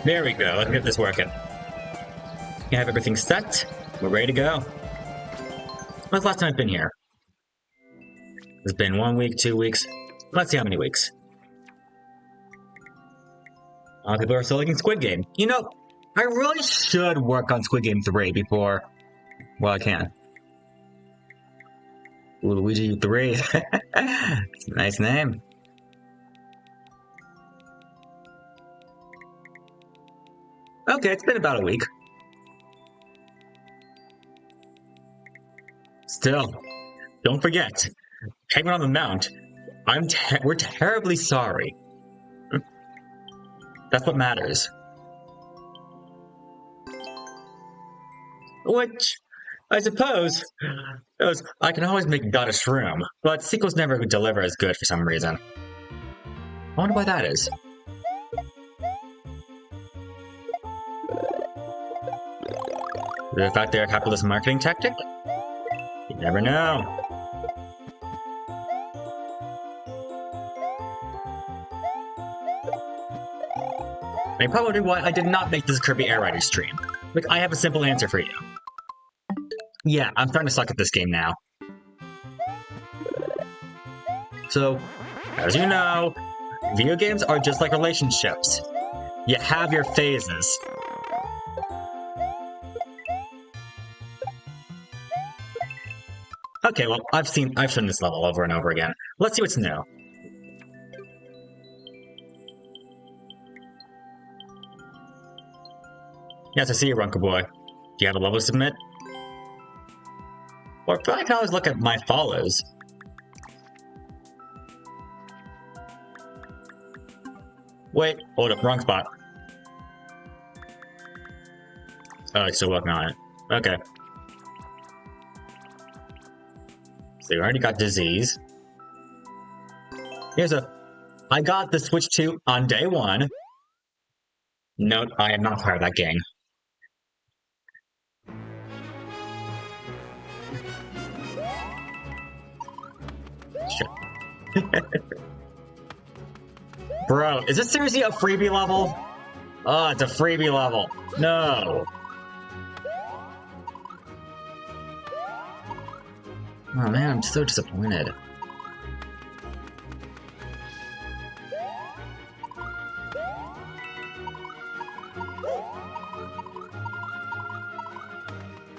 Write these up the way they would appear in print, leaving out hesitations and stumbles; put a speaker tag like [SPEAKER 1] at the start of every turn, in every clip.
[SPEAKER 1] There we go. Let's get this working. You have everything set. We're ready to go. When's the last time I've been here? It's been 1 week, 2 weeks. Let's see how many weeks. People are still liking Squid Game. You know, I really should work on Squid Game 3 before... Well, I can. Luigi 3. It's a nice name. Okay, it's been about a week. Still, don't forget, Penguin on the Mount, we're terribly sorry. That's what matters. Which, I suppose, I can always make Goddess Room, but sequels never deliver as good for some reason. I wonder why that is. Is it the fact they're a capitalist marketing tactic? You never know. And you're probably why I did not make this Kirby Air Riders stream. Look, I have a simple answer for you. Yeah, I'm starting to suck at this game now. So, as you know, video games are just like relationships. You have your phases. Okay, well, I've seen this level over and over again. Let's see what's new. Yes, I see you, Runker Boy. Do you have a level to submit? Or I can always look at my follows. Wait, hold up, wrong spot. Oh, you're still working on it. Okay. So you already got disease. I got the Switch 2 on day 1. Note, I am not part of that gang. Bro, is this seriously a freebie level? Oh, it's a freebie level. No. Oh man, I'm so disappointed.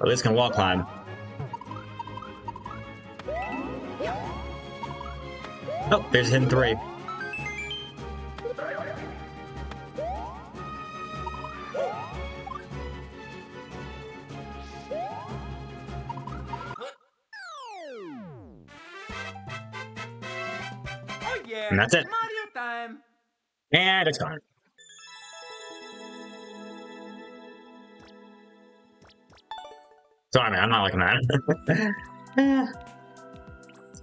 [SPEAKER 1] At least can wall climb. Oh, there's hidden 3. And that's it.
[SPEAKER 2] Mario time.
[SPEAKER 1] And it's gone. Sorry, man, I'm not liking that.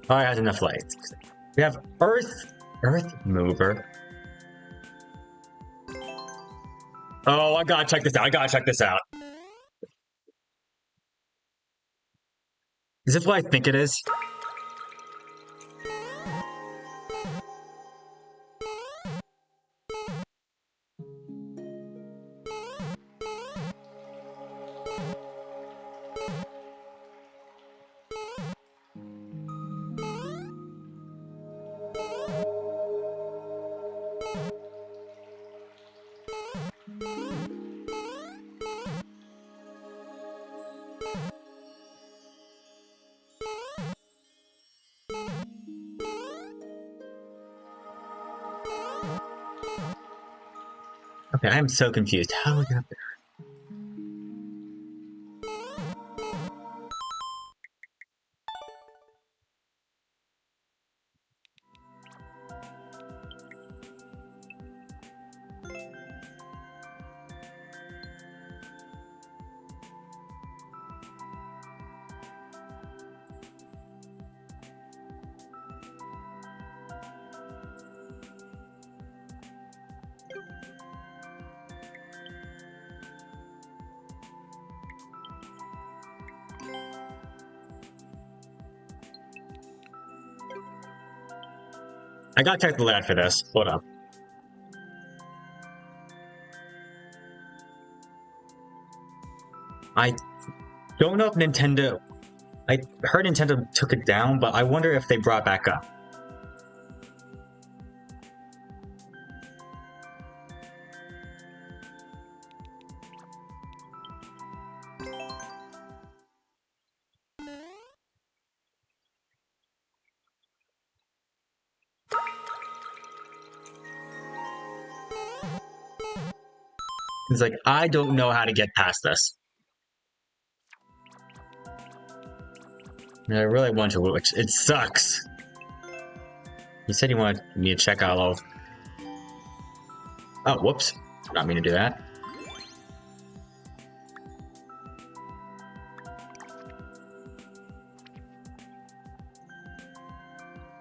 [SPEAKER 1] Oh, it has enough lights. We have Earth Mover. Oh, I gotta check this out. Is this what I think it is? Okay, I am so confused. How do I get up there? I gotta check the layout for this. Hold up. I don't know if Nintendo... I heard Nintendo took it down, but I wonder if they brought it back up. It's like, I don't know how to get past this. And I really want to, which it sucks. You said you wanted me to check out all of... Oh, whoops. Not mean to do that.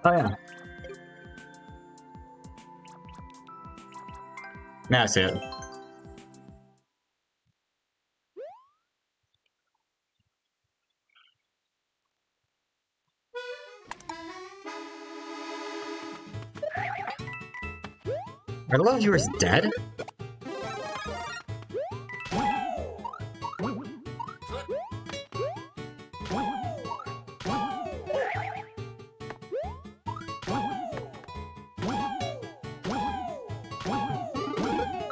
[SPEAKER 1] Oh, yeah. That's it. Are a lot of viewers dead?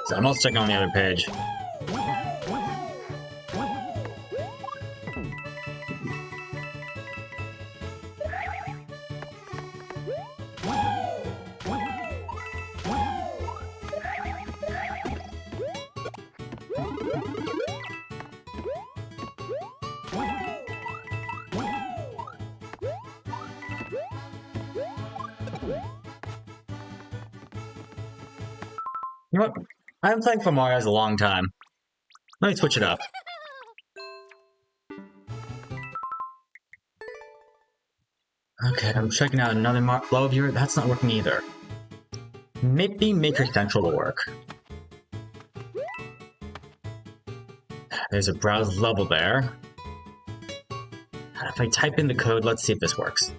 [SPEAKER 1] So I'm also checking on the other page. You know what? I haven't played for Mario a long time. Let me switch it up. Okay, I'm checking out another flow viewer. That's not working either. Maybe Maker Central will work. There's a browse level there. If I type in the code, let's see if this works.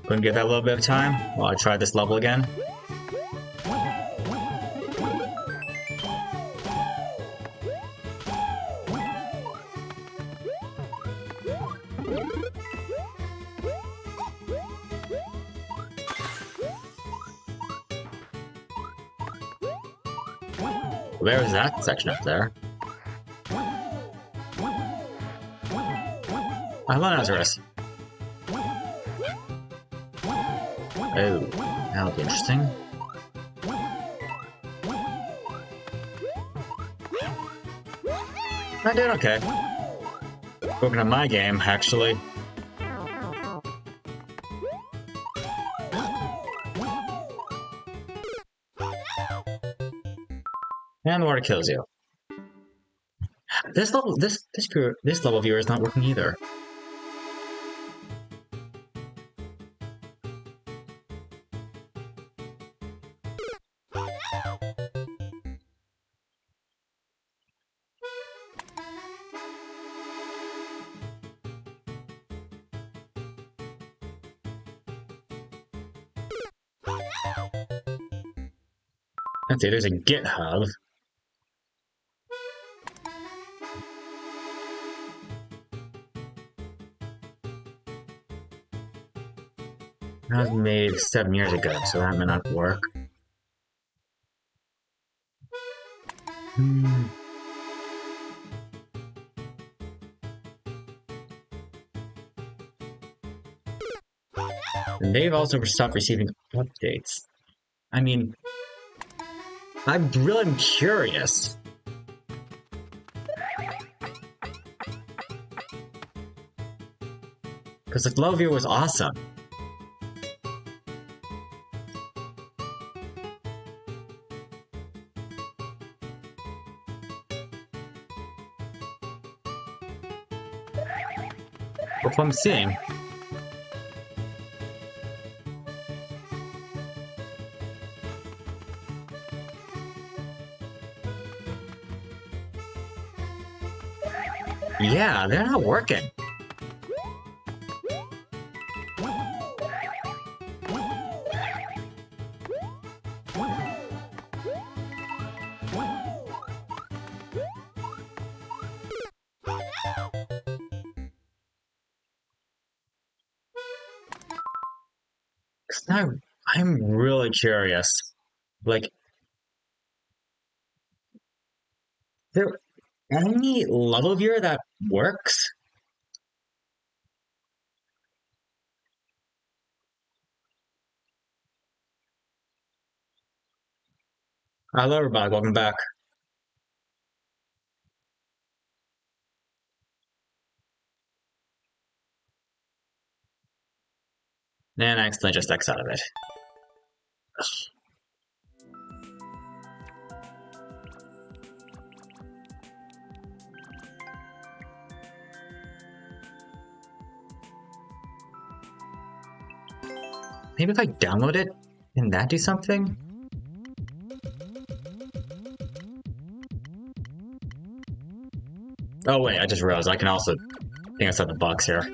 [SPEAKER 1] Gonna give that a little bit of time while I try this level again. There's that section up there. Hello, Nazareth. Oh, that'll be interesting. I did okay. Working on my game, actually. And the water kills you. This level viewer is not working either. Let's see, there's a GitHub. That was made 7 years ago, so that may not work. And they've also stopped receiving updates. I mean, I'm really curious. Because the Love Viewer was awesome. That's what I'm seeing. Yeah, they're not working. I'm really curious. Like, there any level viewer that works? Hello, everybody. Welcome back. And I accidentally just X out of it. Maybe if I download it, can that do something? Oh wait, I just realized I can also think outside the box here.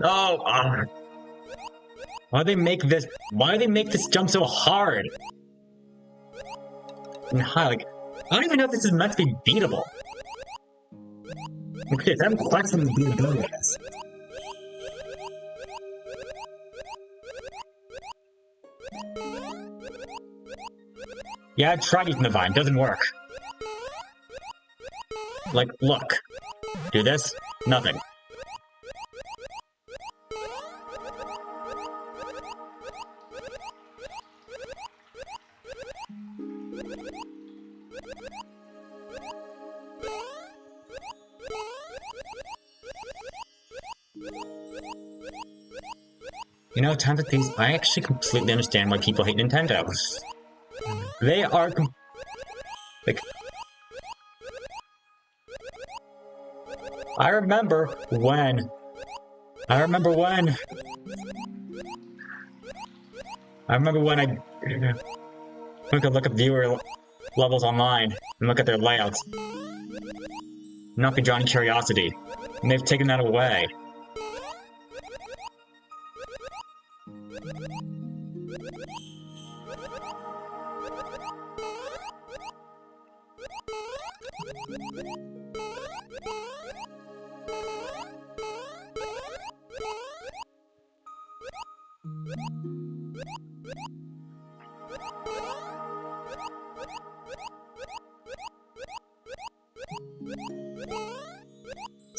[SPEAKER 1] Oh, why do they make this? Why do they make this jump so hard? And how, like, I don't even know if this is meant to be beatable. Okay, I'm questioning the beatability of this. Yeah, I tried using the vine, doesn't work. Like, look. Do this, nothing. You know, times like these, I actually completely understand why people hate Nintendo. They are like, I remember when I could look at viewer levels online and look at their layouts. Not be drawing curiosity. And they've taken that away.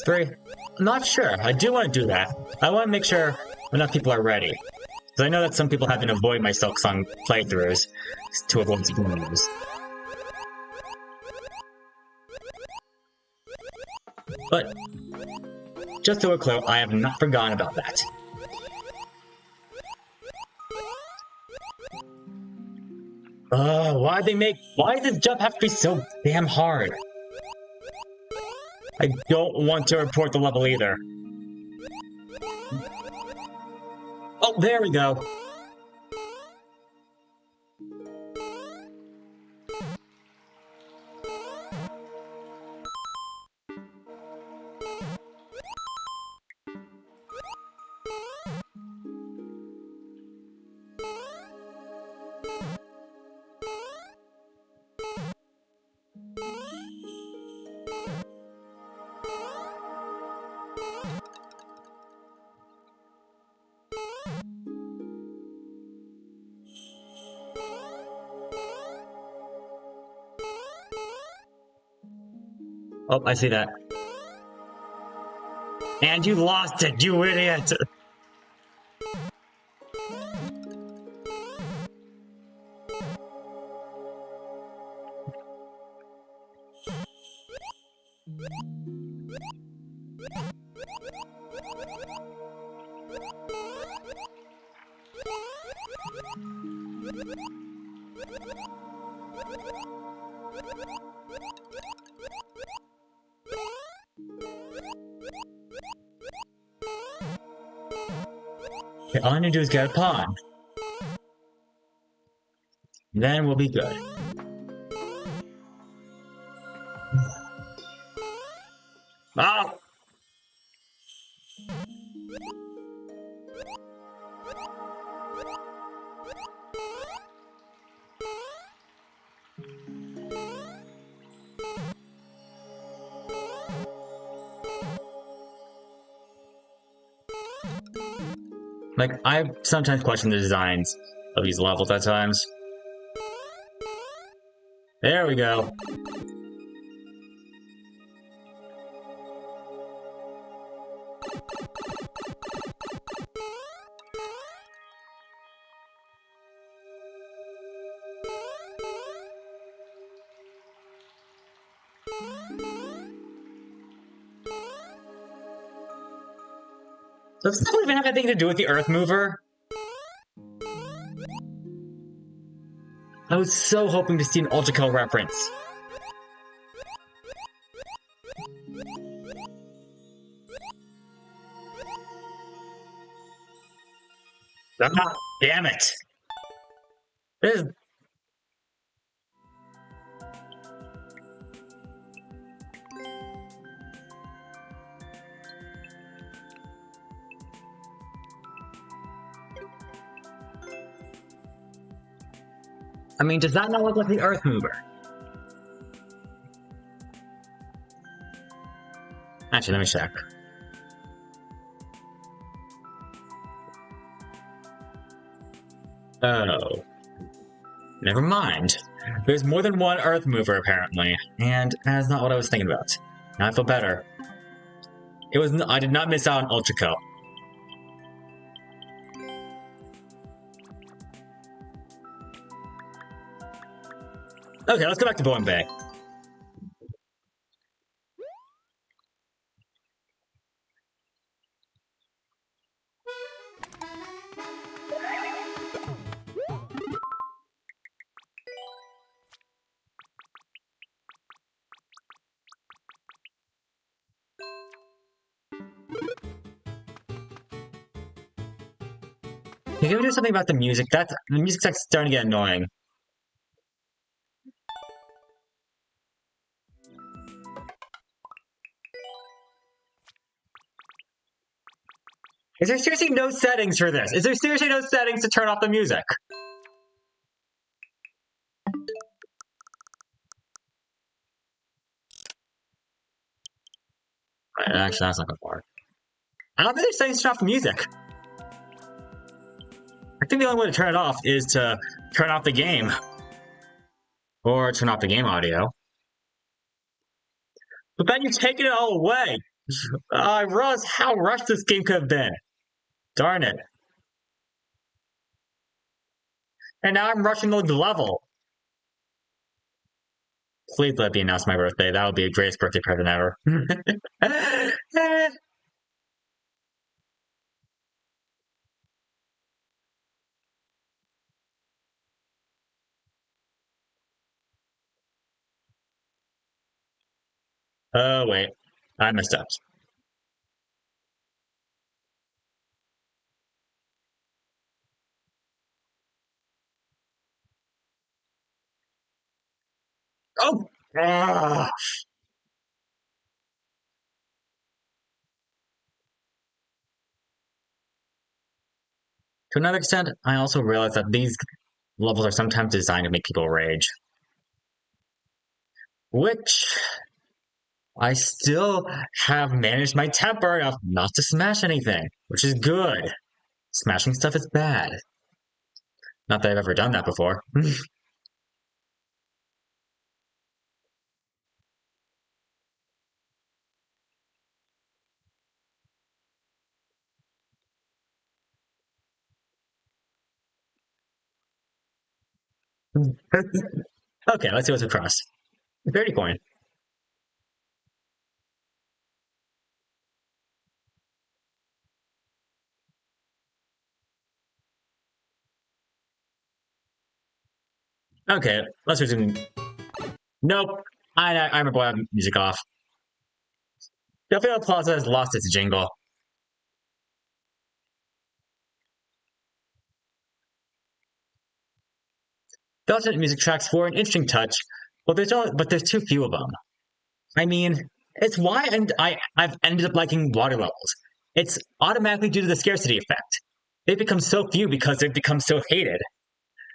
[SPEAKER 1] Three. I'm not sure. I do want to do that. I want to make sure enough people are ready. Because I know that some people have been avoiding my Silk Song playthroughs to avoid spoilers. But, just so we're clear, I have not forgotten about that. Why does this jump have to be so damn hard? I don't want to report the level either. Oh, there we go. Oh, I see that. And you lost it, you idiot! Okay, all I need to do is get a pawn. Then we'll be good. Oh! Like, I sometimes question the designs of these levels at times. There we go. Does this even have anything to do with the Earth Mover? I was so hoping to see an Ultraco reference. Ah, damn it! This is... I mean, does that not look like the Earth Mover? Actually, let me check. Oh. Never mind. There's more than one Earth Mover, apparently, and that's not what I was thinking about. Now I feel better. I did not miss out on Ultraco. Okay, let's go back to Boeing Bay. Can we do something about the music? The music's like starting to get annoying. Is there seriously no settings for this? Is there seriously no settings to turn off the music? Actually, that's not gonna work. I don't think there's settings to turn off the music. I think the only way to turn it off is to turn off the game. Or turn off the game audio. But then you've taken it all away! I realized how rushed this game could have been. Darn it. And now I'm rushing the level. Please let me announce my birthday. That would be the greatest birthday present ever. Oh, wait. I messed up. Oh! Ah. To another extent, I also realize that these levels are sometimes designed to make people rage. Which I still have managed my temper enough not to smash anything, which is good. Smashing stuff is bad. Not that I've ever done that before. Okay, let's see what's across. 30 coin. Okay, let's resume. Nope. I remember why I have music off. Delphia Plaza has lost its jingle. The alternate music tracks for an interesting touch, but there's too few of them. I mean, it's why I've ended up liking water levels. It's automatically due to the scarcity effect. They've become so few because they've become so hated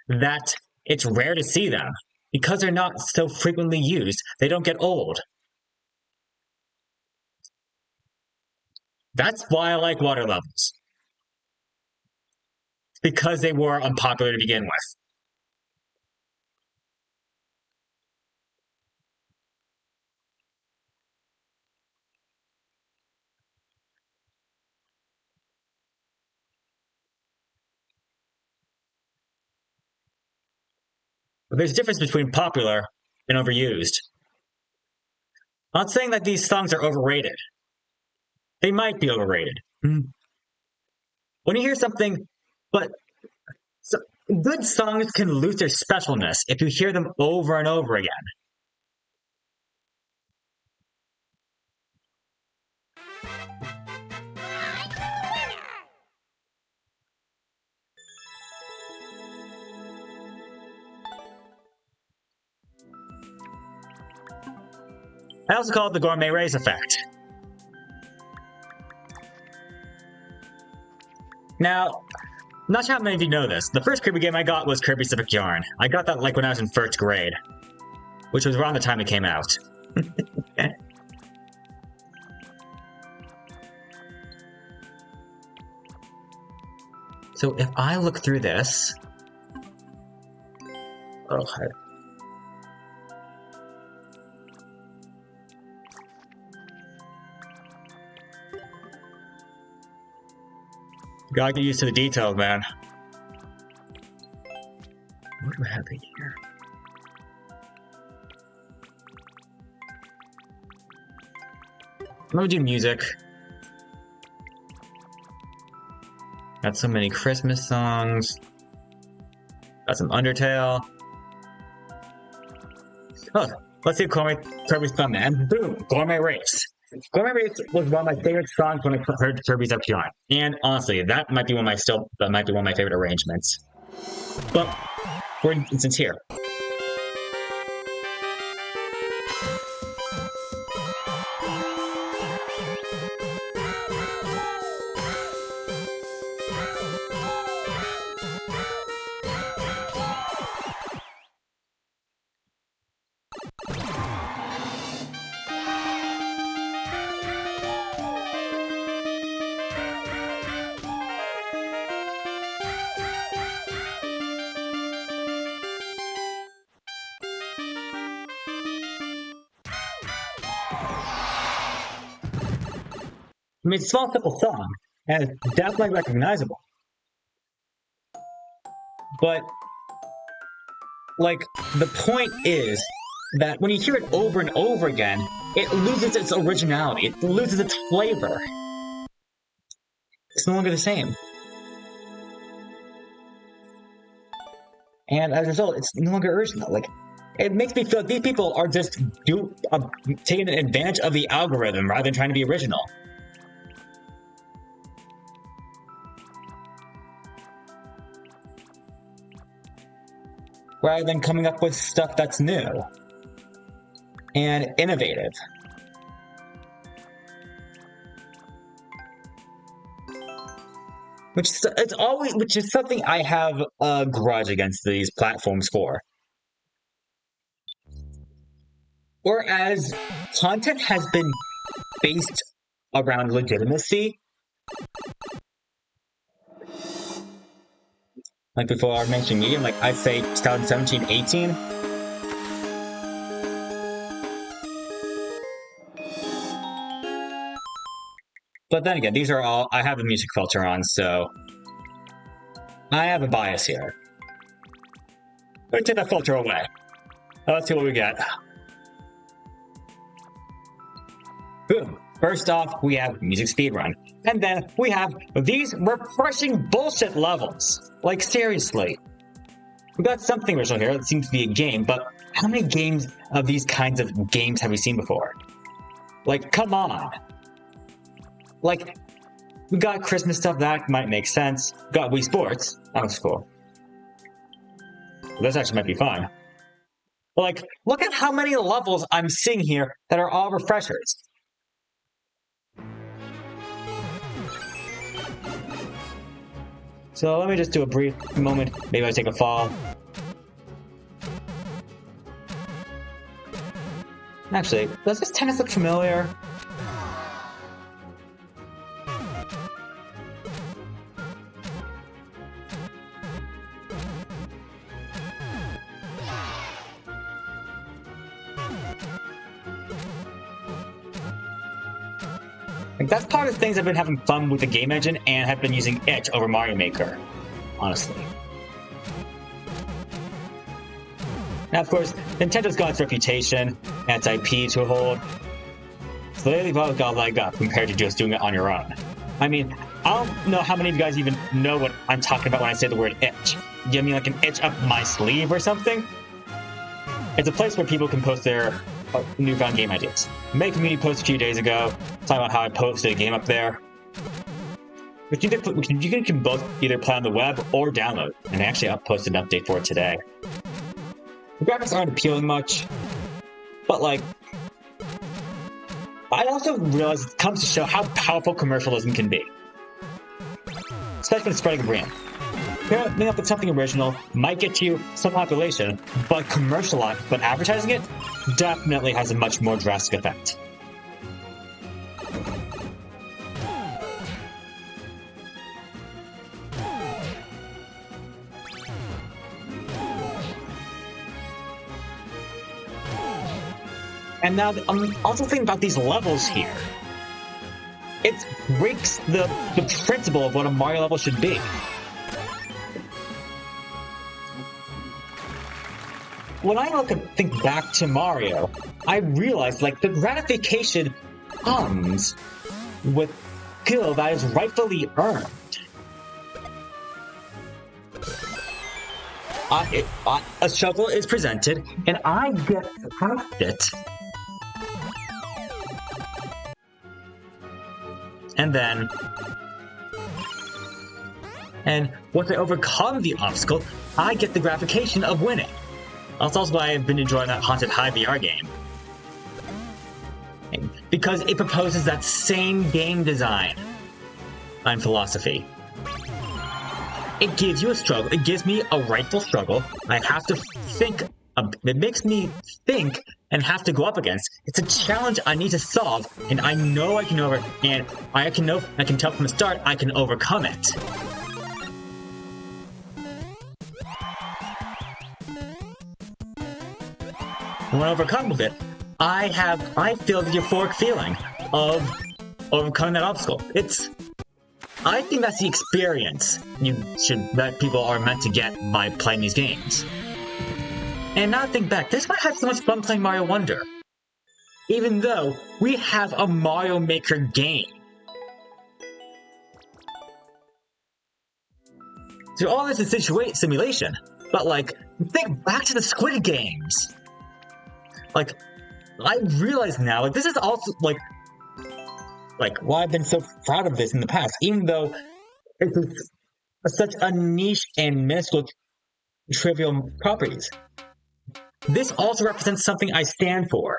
[SPEAKER 1] that it's rare to see them. Because they're not so frequently used, they don't get old. That's why I like water levels. Because they were unpopular to begin with. But there's a difference between popular and overused. I'm not saying that these songs are overrated. They might be overrated. When you hear something, but so, good songs can lose their specialness if you hear them over and over again. I also call it the gourmet race effect. Now, not sure how many of you know this. The first Kirby game I got was Kirby Epic Yarn. I got that like when I was in first grade, which was around the time it came out. So if I look through this, oh, gotta get used to the details, man. What do we have here? Let me do music. Got so many Christmas songs. Got some Undertale. Oh, let's see Kirby's fun, man. Boom! Gourmet Race. Gourmet Race was one of my favorite songs when I heard Kirby's Epic Yarn. And honestly, that might be one of my favorite arrangements. But for instance here. I mean, it's a small, simple song, and it's definitely recognizable. But, like, the point is that when you hear it over and over again, it loses its originality. It loses its flavor. It's no longer the same. And as a result, it's no longer original. Like, it makes me feel like these people are just taking advantage of the algorithm rather than trying to be original. Rather than coming up with stuff that's new and innovative. Which is something I have a grudge against these platforms for. Whereas content has been based around legitimacy, like before our mainstream medium, like I'd say 2017, 18. But then again, these are all, I have a music filter on, so I have a bias here. Let's take that filter away. Let's see what we get. Boom. First off, we have music speedrun. And then we have these refreshing bullshit levels. Like, seriously. We got something original here. It seems to be a game, but how many games of these kinds of games have we seen before? Like, come on. Like, we got Christmas stuff, that might make sense. Got Wii Sports. That looks cool. This actually might be fun. But like, look at how many levels I'm seeing here that are all refreshers. So let me just do a brief moment. Maybe I take a fall. Actually, does this tennis look familiar? Like, that's part of the things I've been having fun with the game engine and have been using Itch over Mario Maker, honestly. Now, of course, Nintendo's got its reputation and its IP to hold, so they've all got a leg up compared to just doing it on your own. I mean, I don't know how many of you guys even know what I'm talking about when I say the word itch. Do you mean like an itch up my sleeve or something? It's a place where people can post their newfound game ideas. I made a community post a few days ago talking about how I posted a game up there. But you can both either play on the web or download, and I actually posted an update for it today. The graphics aren't appealing much, but like, I also realize it comes to show how powerful commercialism can be, especially when it's spreading a brand. Coming up with something original might get you some population, but advertising it definitely has a much more drastic effect. And now I'm also thinking about these levels here. It breaks the principle of what a Mario level should be. When I think back to Mario, I realized like the gratification comes with skill that is rightfully earned. A struggle is presented, and I get past it. And once I overcome the obstacle, I get the gratification of winning. That's also why I've been enjoying that Haunted High VR game. Because it proposes that same game design and philosophy. It gives you a struggle. It gives me a rightful struggle. I have to think. It makes me think and have to go up against. It's a challenge I need to solve, and I know I can I can tell from the start I can overcome it. And when I overcome with it, I feel the euphoric feeling of overcoming that obstacle. I think that's the experience that people are meant to get by playing these games. And now think back, this might have so much fun playing Mario Wonder. Even though we have a Mario Maker game. So all this is simulation, but like, think back to the Squid Games. Like, I realize now, like, this is also, like, why I've been so proud of this in the past, even though it's such a niche and minuscule trivial properties. This also represents something I stand for.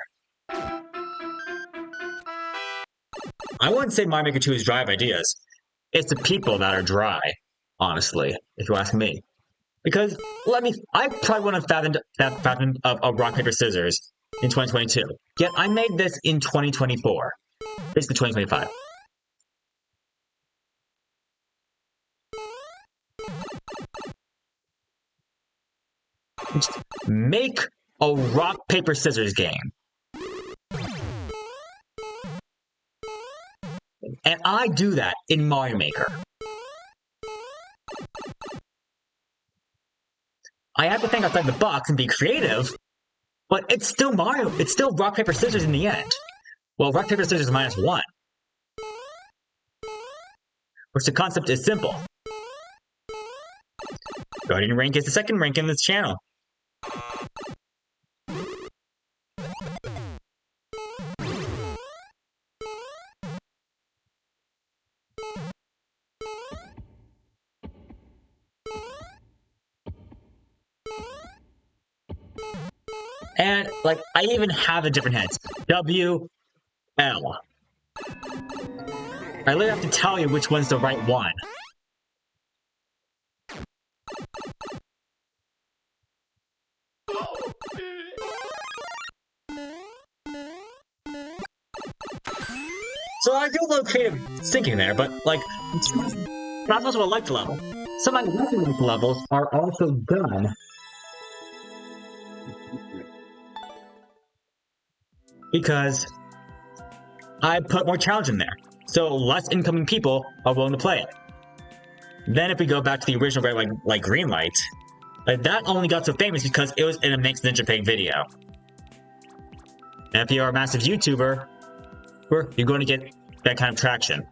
[SPEAKER 1] I wouldn't say Mario Maker 2 is dry of ideas. It's the people that are dry, honestly, if you ask me. Because, I probably wouldn't have fathomed of rock, paper, scissors in 2022. Yet I made this in 2024. Basically 2025. Just make a rock, paper, scissors game. And I do that in Mario Maker. I have to think outside the box and be creative, but it's still Mario. It's still rock, paper, scissors in the end. Well, rock, paper, scissors -1. Which the concept is simple. Guardian rank is the second rank in this channel. And, like, I even have the different heads. W, L. I literally have to tell you which one's the right one. So I do a little creative thinking there, but, like, that's also a life level. Some of my life levels are also done because I put more challenge in there, so less incoming people are willing to play it. Then if we go back to the original red, like green light, like that only got so famous because it was in a mixed Ninja Pig video. And if you're a massive YouTuber, you're going to get that kind of traction.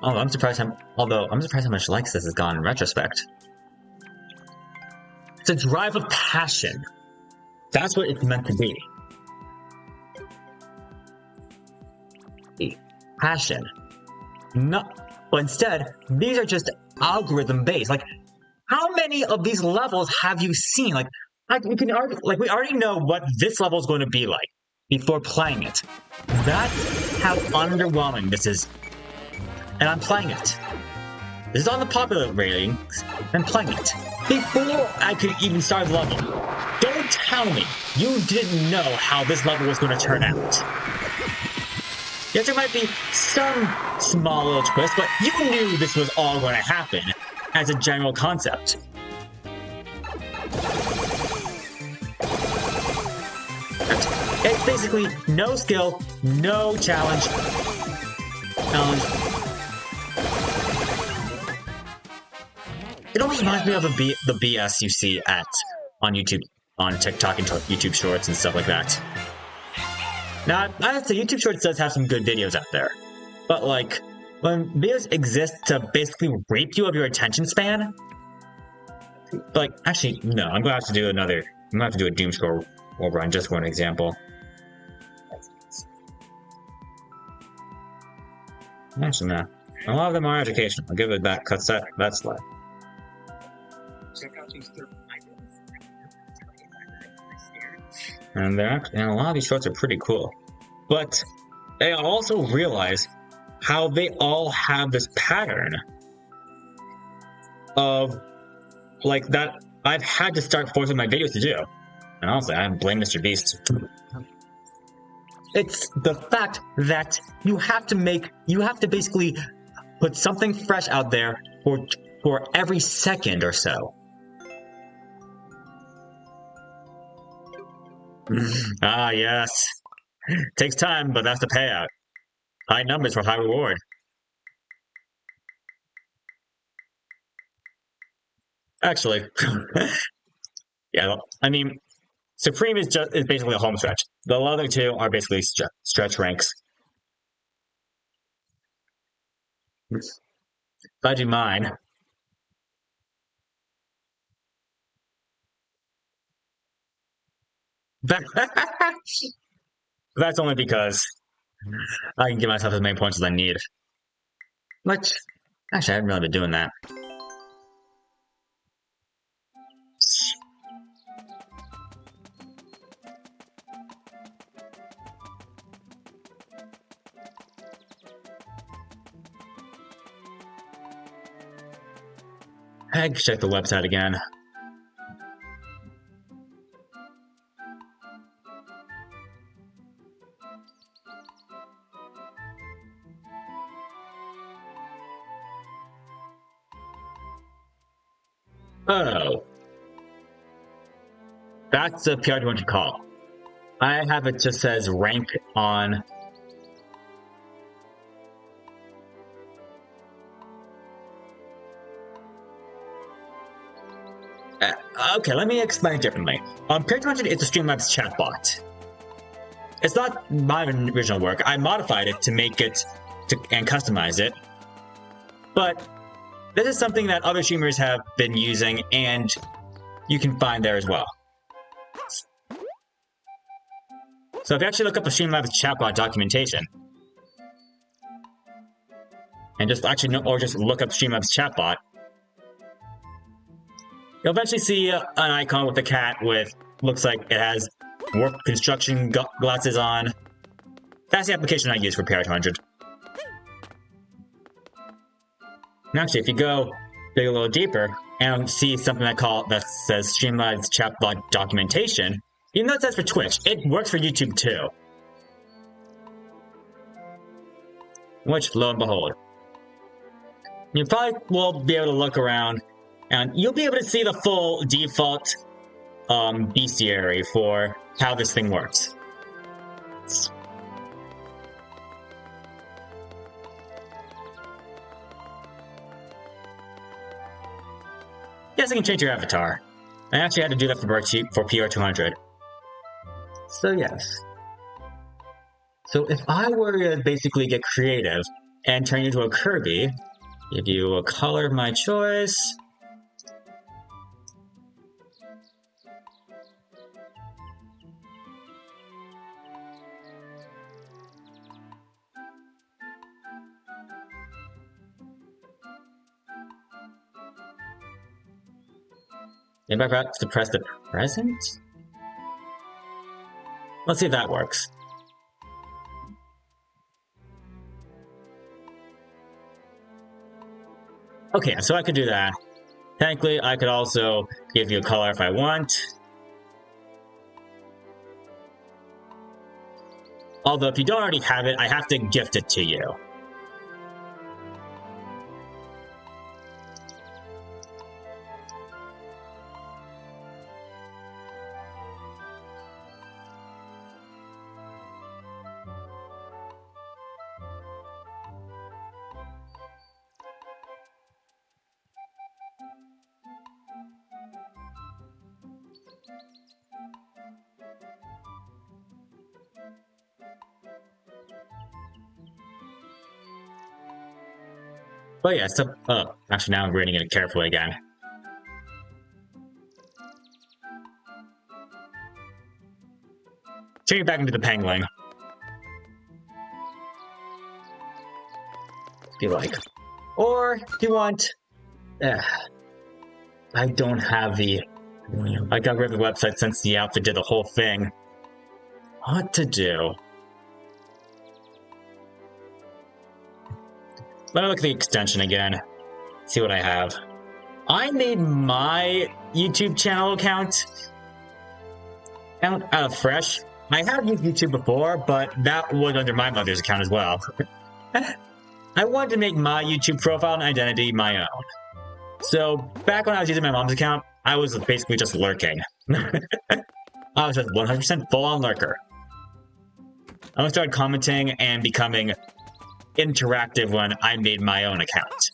[SPEAKER 1] Oh, I'm surprised how much likes this has gone in retrospect. It's a drive of passion. That's what it's meant to be. Passion. No, but instead, these are just algorithm-based. Like, how many of these levels have you seen? We already know what this level is going to be like before playing it. That's how underwhelming this is. And I'm playing it. This is on the popular ratings. I'm playing it. Before I could even start the level. Don't tell me you didn't know how this level was going to turn out. Yes, there might be some small little twist, but you knew this was all going to happen as a general concept. It's basically no skill, no challenge. It almost reminds me of the BS you see on YouTube, on TikTok and YouTube Shorts and stuff like that. Now, I'd say YouTube Shorts does have some good videos out there, but like, when videos exist to basically rape you of your attention span, like, actually, no, I'm gonna have to do a Doom Scroll run just for an example. Actually, no. A lot of them are educational. I'll give it that, because that's life. And a lot of these shorts are pretty cool. But they also realize how they all have this pattern of, like, that I've had to start forcing my videos to do. And honestly, I blame Mr. Beast. It's the fact that you have to basically put something fresh out there for every second or so. Ah, yes. Takes time, but that's the payout. High numbers for high reward. Actually, yeah, I mean, Supreme is basically a home stretch. The other two are basically stretch ranks. Glad you mine. That's only because I can give myself as many points as I need. Which, actually, I haven't really been doing that. I can check the website again. Oh. That's the PR you want to call. I have it just says rank on. Okay, let me explain it differently. Player 200 is a Streamlabs chatbot. It's not my original work. I modified it to make it and customize it. But this is something that other streamers have been using, and you can find there as well. So if you actually look up the Streamlabs chatbot documentation, and just look up Streamlabs chatbot, you'll eventually see an icon with a cat with, looks like it has work construction glasses on. That's the application I use for PR200. And actually, if you dig a little deeper and see something that says Streamlabs chatbot documentation, even though it says for Twitch, it works for YouTube too. Which, lo and behold, you probably will be able to look around and you'll be able to see the full default bestiary for how this thing works. Yes, I can change your avatar. I actually had to do that for PR200. So yes. So if I were to basically get creative and turn you into a Kirby, give you a color of my choice. Maybe I forgot to press the present? Let's see if that works. Okay, so I could do that. Technically, I could also give you a color if I want. Although, if you don't already have it, I have to gift it to you. But yeah, so, actually now I'm reading it carefully again. Turn it back into the penguin. If you like. Or, if you want... I don't have the... I got rid of the website since the outfit did the whole thing. What to do? Let me look at the extension again. See what I have. I made my YouTube channel account out of fresh. I have used YouTube before, but that was under my mother's account as well. I wanted to make my YouTube profile and identity my own. So, back when I was using my mom's account, I was basically just lurking. I was just 100% full-on lurker. I only started commenting and becoming interactive when I made my own account.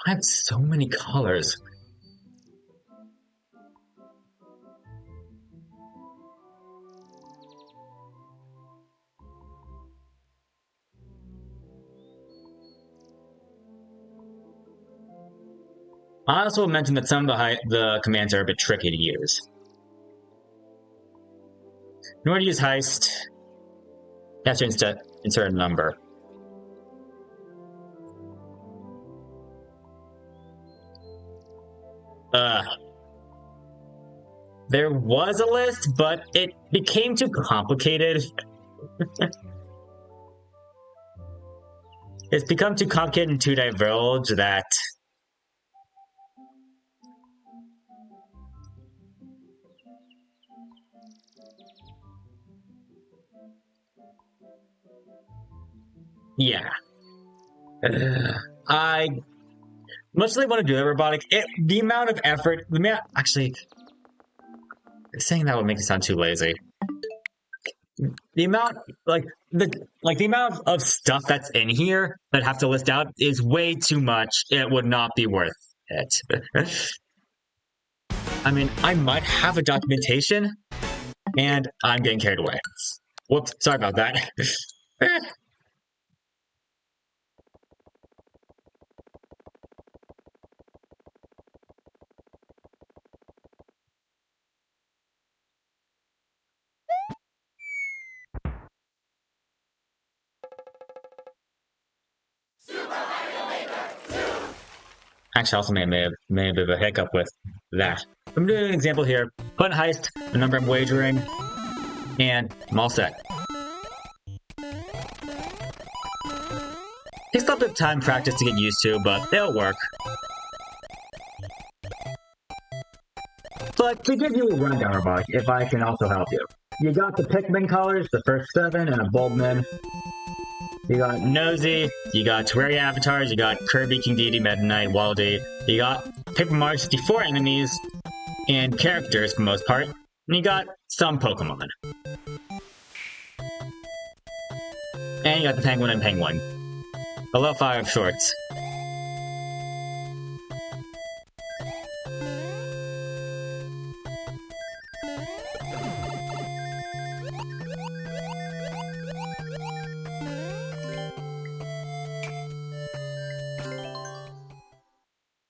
[SPEAKER 1] I have so many colors. I also mentioned that some of the commands are a bit tricky to use. In order to use heist, you have to insert a number. There was a list, but it became too complicated. It's become too complicated and too diverged that... Yeah. I much as I want to do the robotic, the amount of effort, actually, saying that would make it sound too lazy. The amount, the amount of stuff that's in here that I have to list out is way too much. It would not be worth it. I mean, I might have a documentation, and I'm getting carried away. Whoops, sorry about that. Actually, I also made a bit of a hiccup with that. I'm doing an example here. Put heist, the number I'm wagering, and I'm all set. Takes a little bit of time practice to get used to, but it'll work. But to give you a rundown, Robotic, if I can also help you. You got the Pikmin colors, the first 7, and a Bulbmin. You got Nosy, you got Terraria avatars, you got Kirby, King Dedede, Meta Knight, Waldy. You got Paper Mario 64 enemies and characters for the most part. And you got some Pokemon. And you got the Penguin and Penguin. A low 5 shorts.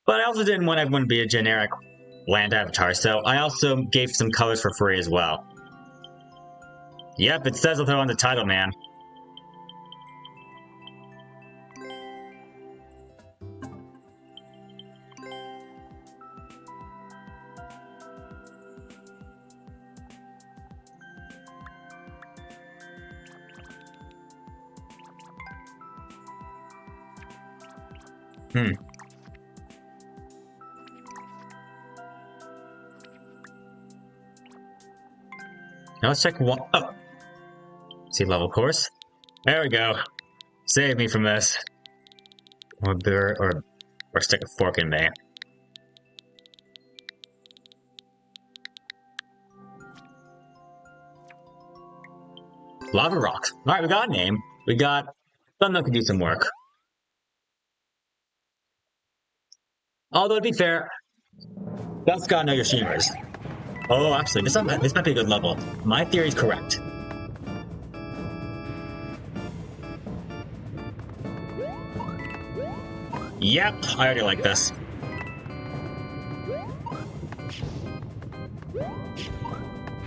[SPEAKER 1] But I also didn't want everyone to be a generic land avatar, so I also gave some colors for free as well. Yep, it says so on the title, man. Now let's check one. Oh, sea level course. There we go. Save me from this. Or stick a fork in me. Lava rocks. All right, we got a name. We got something that could do some work. Although to be fair, that's gotta know your streamers. Oh, actually, this might be a good level. My theory is correct. Yep, I already like this.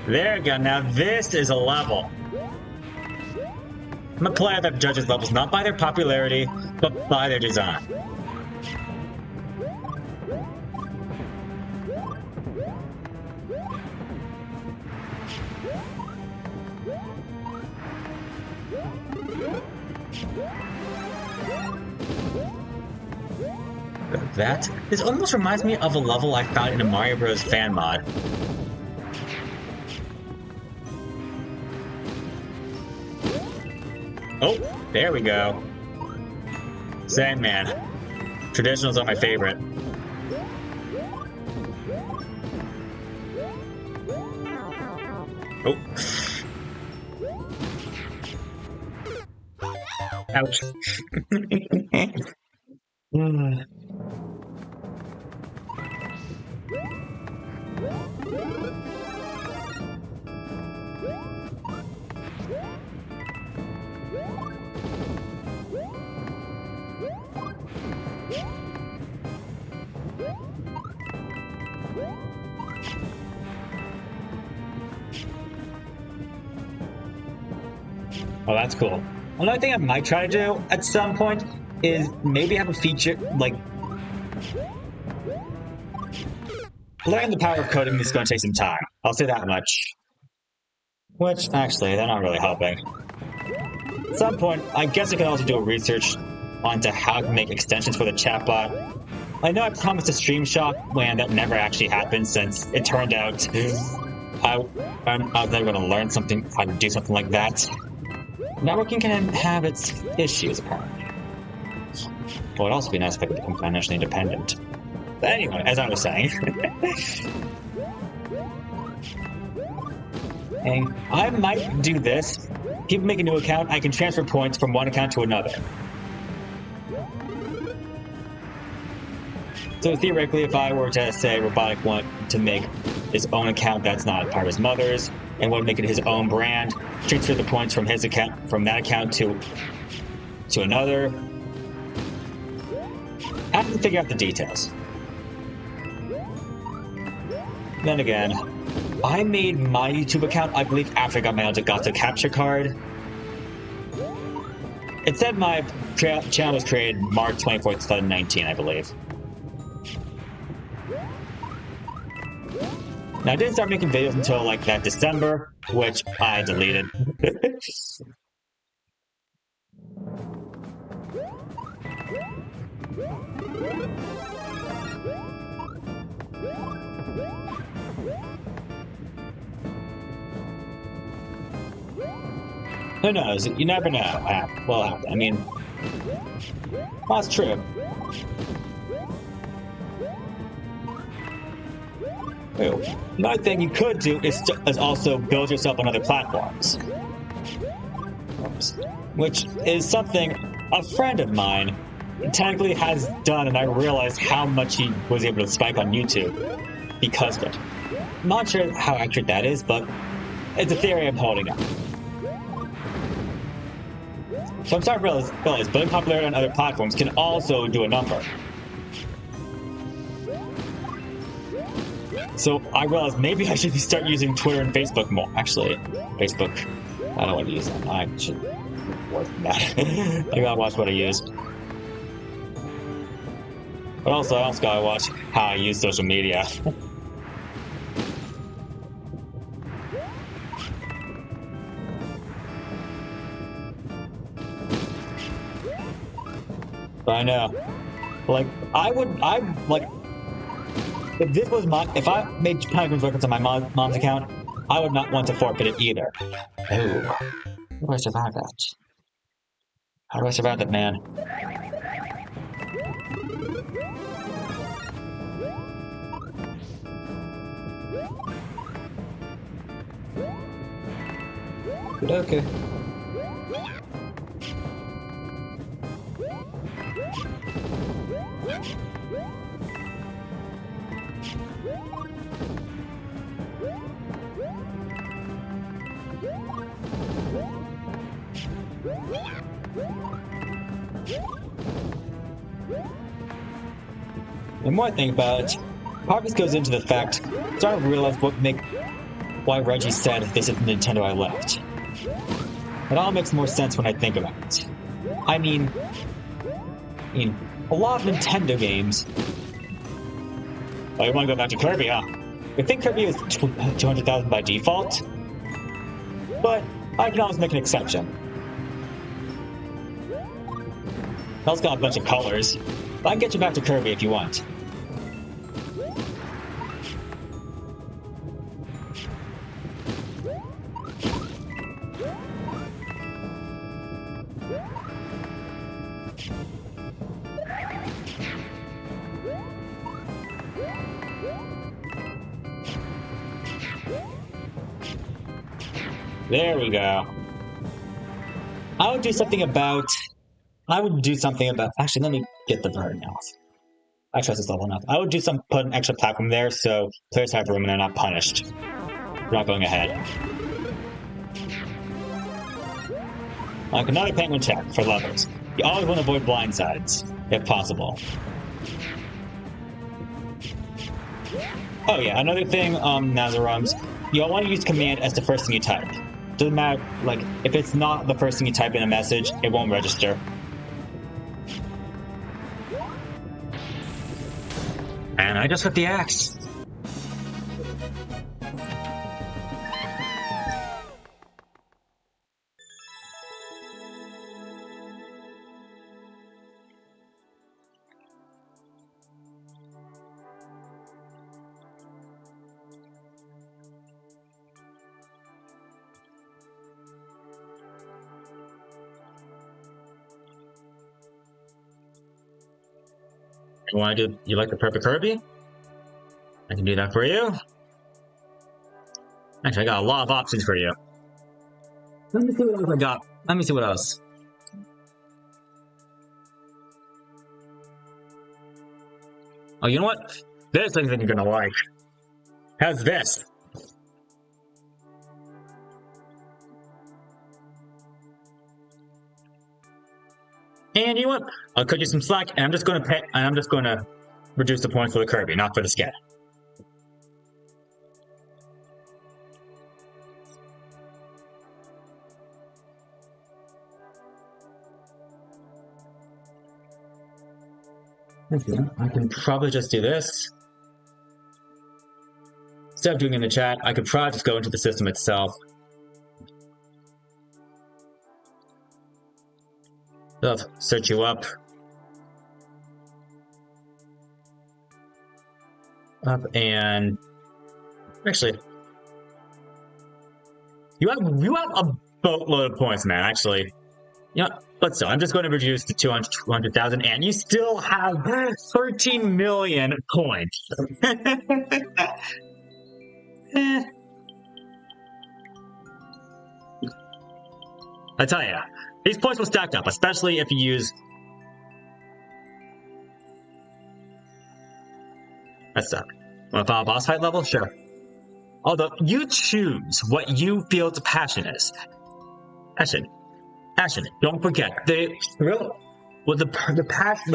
[SPEAKER 1] There we go, now this is a level. I'm a player that judges levels not by their popularity, but by their design. This almost reminds me of a level I found in a Mario Bros. Fan mod. Oh, there we go. Sandman. Traditionals are my favorite. Oh. Ouch. Oh, that's cool. Another thing I might try to do at some point is maybe have a feature, like... Learning the power of coding is going to take some time. I'll say that much. Which, actually, they're not really helping. At some point, I guess I could also do a research onto how to make extensions for the chatbot. I know I promised a stream shop when that never actually happened, since it turned out I was never going to learn how to do something like that. Networking can have its issues, apparently. Well, it'd also be nice if I could become financially independent. But anyway, as I was saying, and I might do this. People make a new account, I can transfer points from one account to another. So theoretically, if I were to say Robotic want to make his own account that's not part of his mother's, and want to make it his own brand, transfer the points from his account, from that account to another. I have to figure out the details. Then again, I made my YouTube account, I believe, after I got my Elgato capture card. It said my channel was created March 24th, 2019, I believe. Now, I didn't start making videos until like that December, which I deleted. Who knows? You never know. Well, I mean, well, that's true. Another thing you could do is also build yourself on other platforms. Which is something a friend of mine technically has done, and I realized how much he was able to spike on YouTube because of it. I'm not sure how accurate that is, but it's a theory I'm holding up. So I'm starting to realize building popularity on other platforms can also do a number. So I realized maybe I should start using Twitter and Facebook more. Actually, Facebook, I don't want to use that. I should work on that. I gotta watch what I use. But also, I also gotta watch how I use social media. But I know, like, if I made Pentagon's records on my mom's account, I would not want to forfeit it either. Oh, how do I survive that? How do I survive that, man? Okay. The more I think about it, part of this goes into the fact, starting to realize why Reggie said this is the Nintendo I left. It all makes more sense when I think about it. I mean, a lot of Nintendo games. Oh, you want to go back to Kirby, huh? I think Kirby is 200,000 by default, but I can always make an exception. I also got a bunch of colors, but I can get you back to Kirby if you want. There we go. I would do something about... Actually, let me get the burden off. I trust this level enough. I would put an extra platform there so players have room and they're not punished. We're not going ahead. Like another penguin check for levels. You always want to avoid blind sides, if possible. Oh yeah, another thing, Nazarums, you'll want to use command as the first thing you type. Doesn't matter, like, if it's not the first thing you type in a message, it won't register. And I just got the axe. You want to do? You like the perfect Kirby? I can do that for you. Actually, I got a lot of options for you. Let me see what else I got. Let me see what else. Oh, you know what? This I think you're gonna like. How's this? And you know what? I'll cut you some slack, and I'm just gonna reduce the points for the Kirby, not for the skin. I can probably just do this. Instead of doing it in the chat, I could probably just go into the system itself. So search you up. And actually, you have a boatload of points, man. Actually, you know, but still, I'm just going to reduce to 200,000, and you still have 13 million points. I tell you, these points will stack up, especially if you use. That's stuck. Want to follow boss fight level? Sure. Although you choose what you feel the passion is. Passion. Don't forget the thrill. Well, the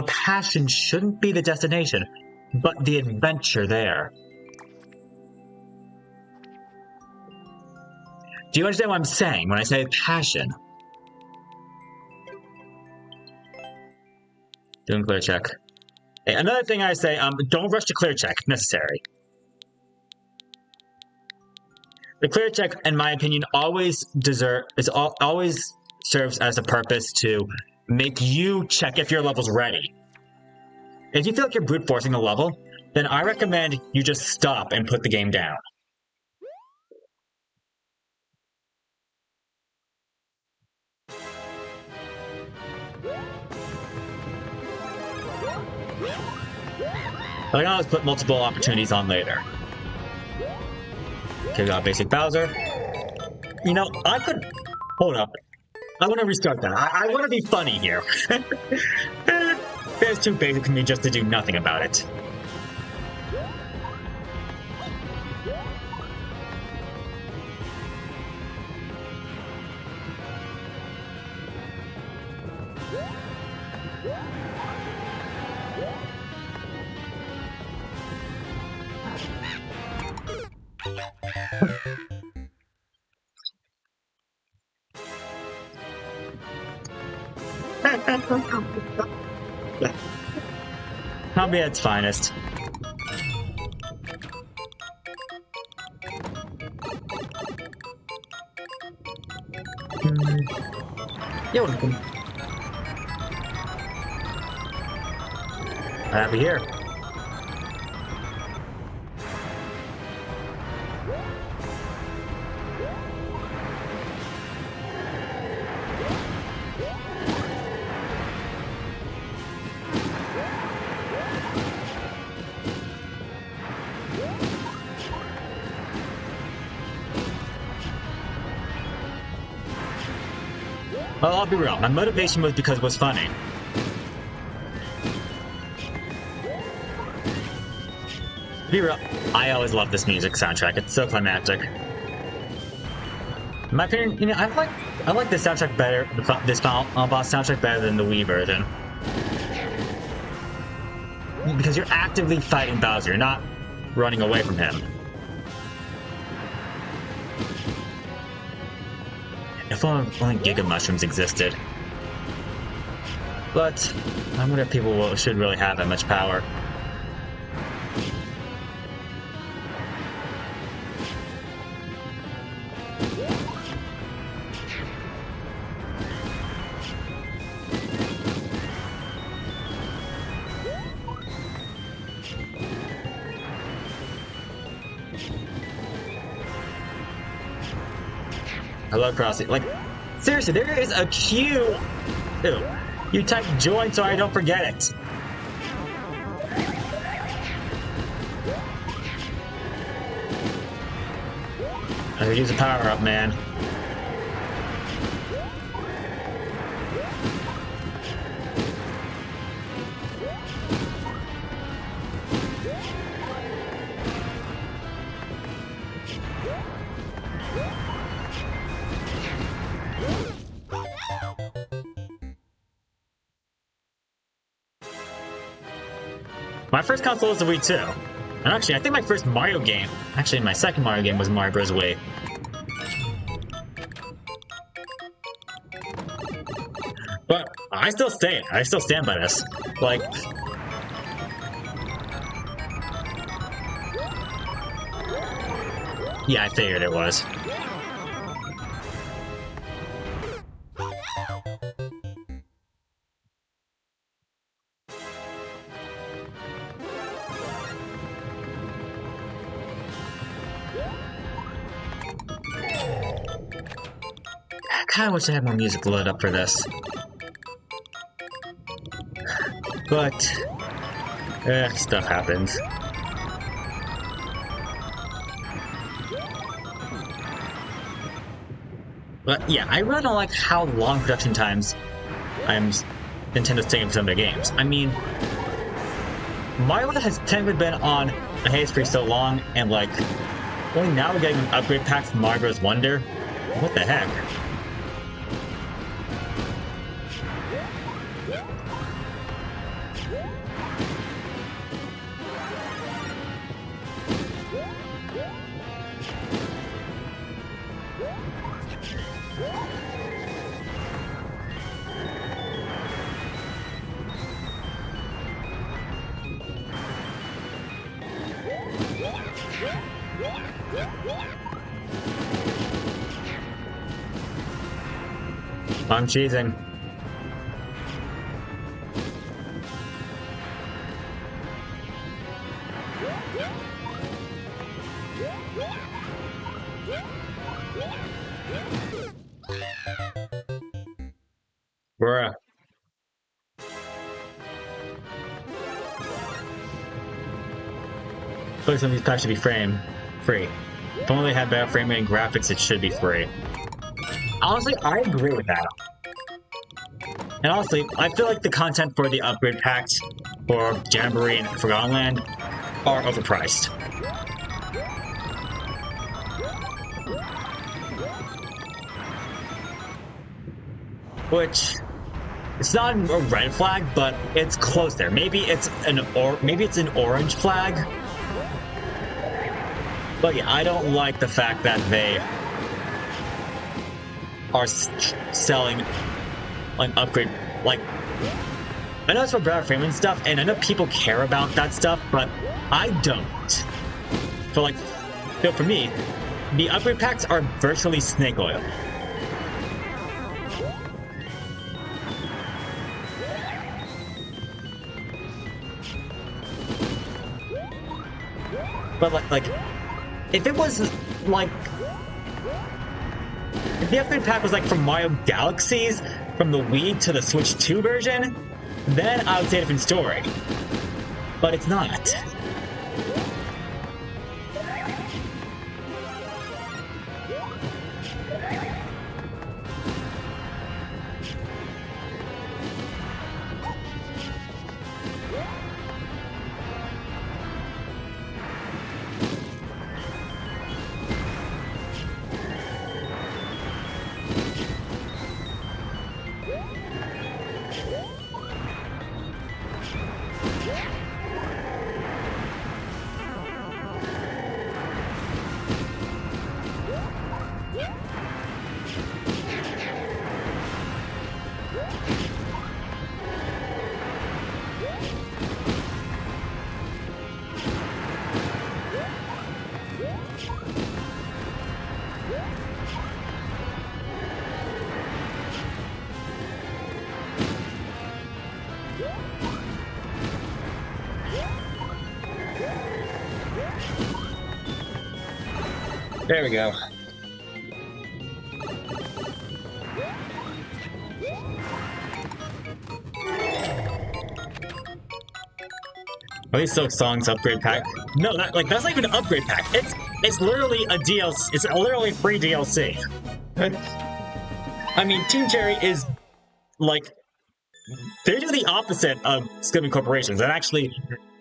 [SPEAKER 1] passion shouldn't be the destination, but the adventure there. Do you understand what I'm saying when I say passion? Doing clear check. Hey, another thing I say, don't rush to clear check if necessary. The clear check, in my opinion, always serves as a purpose to make you check if your level's ready. If you feel like you're brute forcing the level, then I recommend you just stop and put the game down. I can always put multiple opportunities on later. Okay, we got basic Bowser. You know, I could... Hold up. I want to restart that. I want to be funny here. It's too basic for me just to do nothing about it. I'll be at its finest. You're welcome. I'll be here. Well, I'll be real. My motivation was because it was funny. Be real. I always love this music soundtrack. It's so climactic. In my opinion, you know, I like this soundtrack better. This final boss soundtrack better than the Wii version. Because you're actively fighting Bowser. You're not running away from him. If only Giga Mushrooms existed. But I wonder if people should really have that much power. I love crossing. Like, seriously, there is a queue. Ew. You type join so I don't forget it. I could use a power up, man. My first console was the Wii 2. And actually, I think my first Mario game, actually my second Mario game was Mario Bros. Wii. But I still stand by this. Like, yeah, I figured it was. I kinda wish I had more music loaded up for this. But, stuff happens. But yeah, I really don't like how long production times Nintendo's taking for some of their games. I mean, Mario has technically been on a haze for so long, and like, only now we're getting an upgrade pack from Mario Bros. Wonder. What the heck? I'm cheesing. Bruh. Looks like these packs should be free. If only they had better frame rate and graphics, it should be free. Honestly, I agree with that. And honestly, I feel like the content for the upgrade packs for Jamboree and Forgotten Land are overpriced. Which, it's not a red flag, but it's close there. Maybe it's an orange flag. But yeah, I don't like the fact that they are selling an upgrade. Like, I know it's for better framing and stuff, and I know people care about that stuff, but I don't. For me, the upgrade packs are virtually snake oil. But like, if it was like, if the upgrade pack was like from Mario Galaxies, from the Wii to the Switch 2 version, then I would say a different story. But it's not. There we go. Are these Silk Songs upgrade pack? No, that's not even an upgrade pack. It's literally a DLC. It's literally free DLC. I mean, Team Cherry is like they do the opposite of skimming corporations, and actually,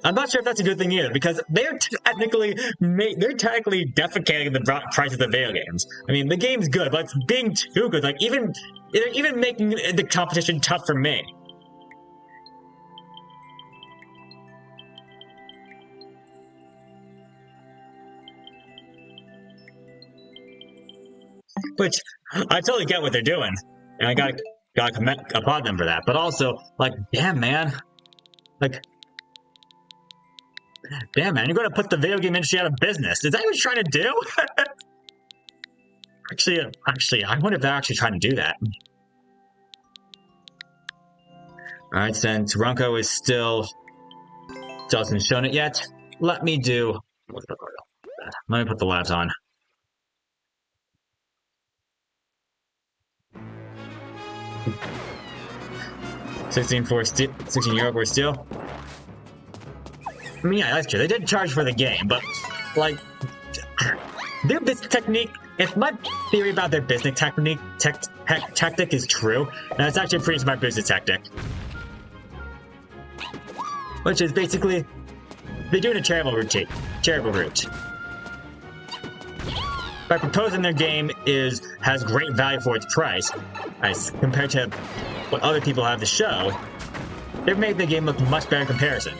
[SPEAKER 1] I'm not sure if that's a good thing either because they're technically defecating the prices of video games. I mean, the game's good, but it's being too good. Like they're even making the competition tough for me. Which I totally get what they're doing, and I gotta applaud them for that. But also, like, damn man, like, damn man, you're gonna put the video game industry out of business. Is that what you're trying to do? actually, I wonder if they're actually trying to do that. All right, since Runko is still hasn't shown it yet, let me put the labs on. €16 for steel. €16 for steel. I mean, yeah, that's true. They did charge for the game, but like their business technique. If my theory about their business tactic is true, then it's actually a pretty smart business tactic. Which is basically they're doing a charitable route. By proposing their game has great value for its price, as compared to what other people have to show, they've made the game look much better in comparison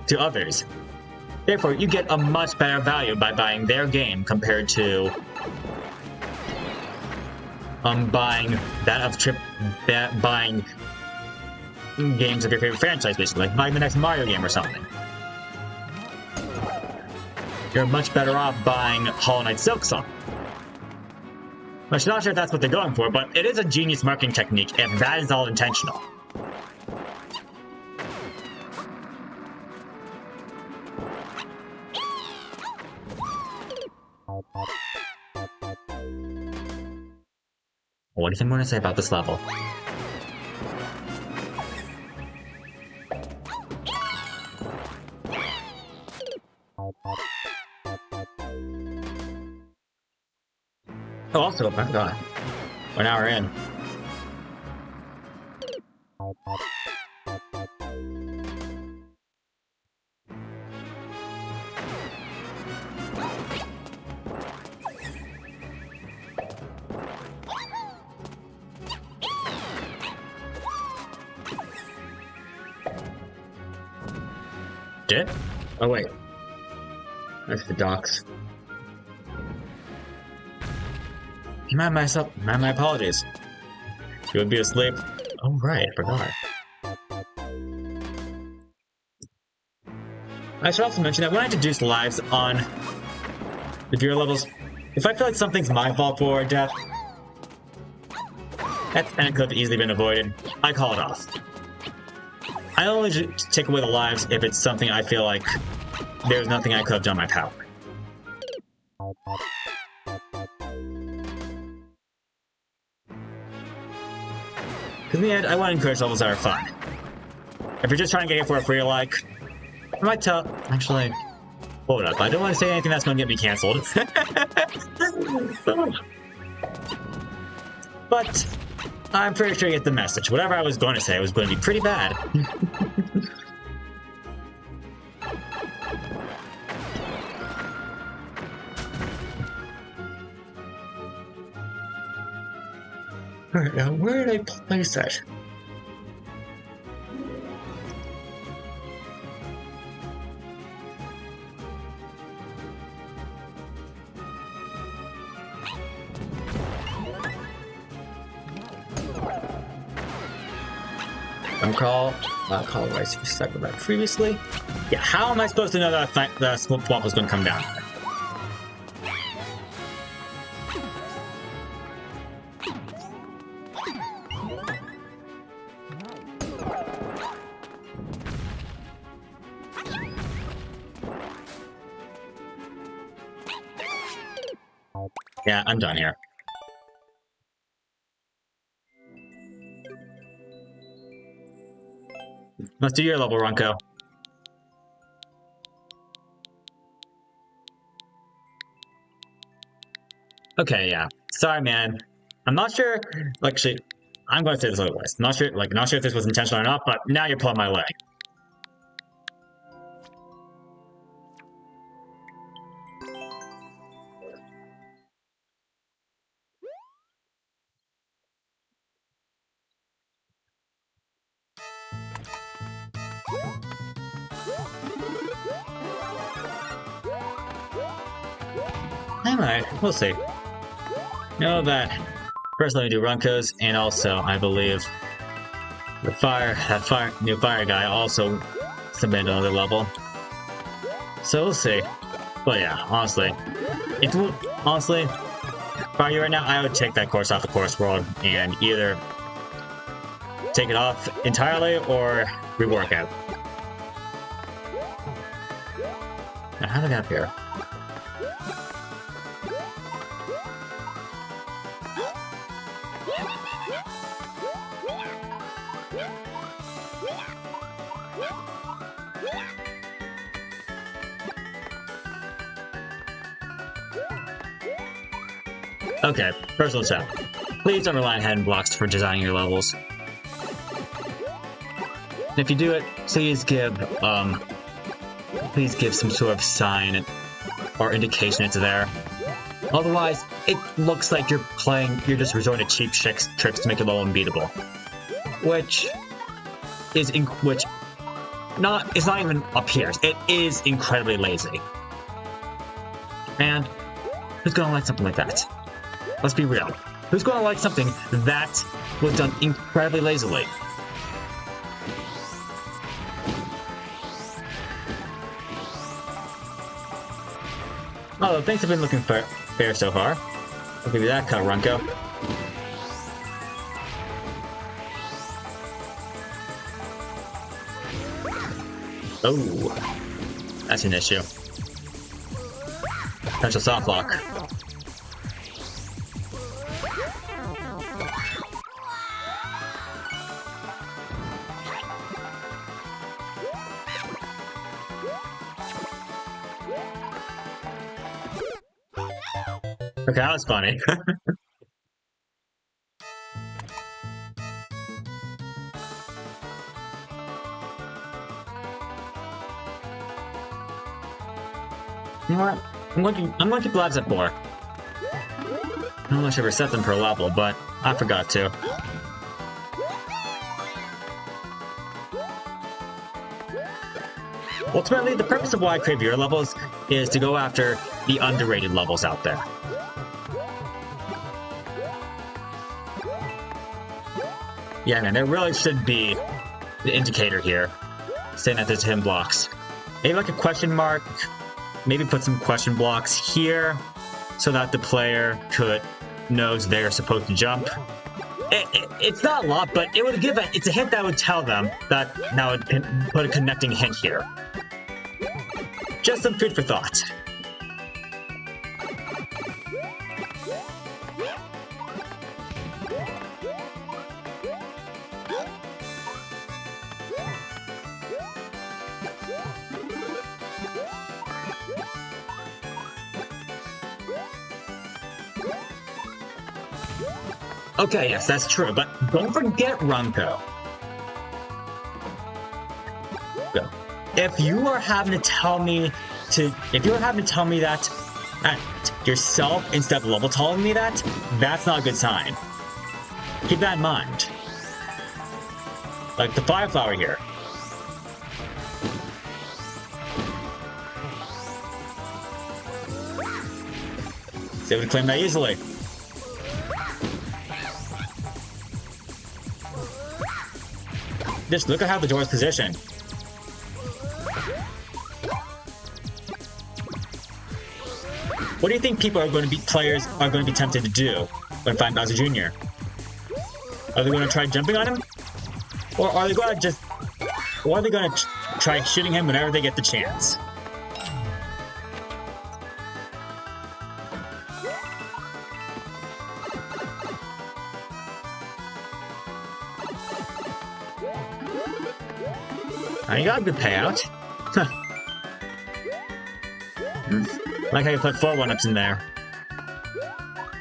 [SPEAKER 1] to others. Therefore, you get a much better value by buying their game compared to buying games of your favorite franchise, basically, like buying the next Mario game or something. You're much better off buying Hollow Knight Silksong. I'm not sure if that's what they're going for, but it is a genius marketing technique if that is all intentional. What do you think I'm going to say about this level? Oh, also, my god. 1 hour in. Did? Oh, wait. That's the docks. My apologies. You would be asleep. Oh, right, I forgot. I should also mention that when I introduce lives on the viewer levels, if I feel like something's my fault for death, and it could have easily been avoided, I call it off. I only take away the lives if it's something I feel like there's nothing I could have done in my power. Because in the end, I want to encourage levels that are fun. If you're just trying to get it for a free like, I might tell. Actually, hold up. I don't want to say anything that's going to get me canceled. But I'm pretty sure you get the message. Whatever I was going to say was going to be pretty bad. Alright, now where did I place that? Not call rice you stuck with that previously. Yeah, how am I supposed to know that the swamp was going to come down? Yeah, I'm done here. Let's do your level, Runko. Okay, yeah. Sorry, man. I'm not sure. Like, actually, I'm going to say this otherwise. Not sure. Like, not sure if this was intentional or not. But now you're pulling my leg. I might. We'll see. Know that first let me do Runkos, and also I believe that new fire guy also submitted another level. So we'll see. But yeah, honestly, if I were you right now, I would take that course off the course world and either take it off entirely or rework it. Now, how do I get up here? Okay, personal tip. Please don't rely on hidden blocks for designing your levels. And if you do it, please give some sort of sign or indication it's there. Otherwise, it looks like you're just resorting to cheap tricks to make your level unbeatable. It's not even appears. It is incredibly lazy. And who's gonna like something like that? Let's be real. Who's gonna like something that was done incredibly lazily? Oh, things have been looking fair so far. I'll give you that cut, Runko. Oh, that's an issue. Potential soft lock. Okay, that was funny. You know what? I'm going to keep lives at 4. I don't know if I should reset them per level, but I forgot to. Ultimately, the purpose of why I create viewer levels is to go after the underrated levels out there. Yeah, man, there really should be the indicator here saying that there's hidden blocks. Maybe like a question mark. Maybe put some question blocks here so that the player knows they're supposed to jump. It's not a lot, but it's a hint that would tell them that would put a connecting hint here. Just some food for thought. Okay, yes, that's true, but don't forget Runko. If you are having to tell me that yourself instead of level telling me that, that's not a good sign. Keep that in mind. Like the fire flower here. It's able to claim that easily. Just look at how the door is positioned. What do you think players are going to be tempted to do when find Bowser Jr.? Are they going to try jumping on him? Or are they going to try shooting him whenever they get the chance? You got a good payout. Like how you put 4 1-ups in there.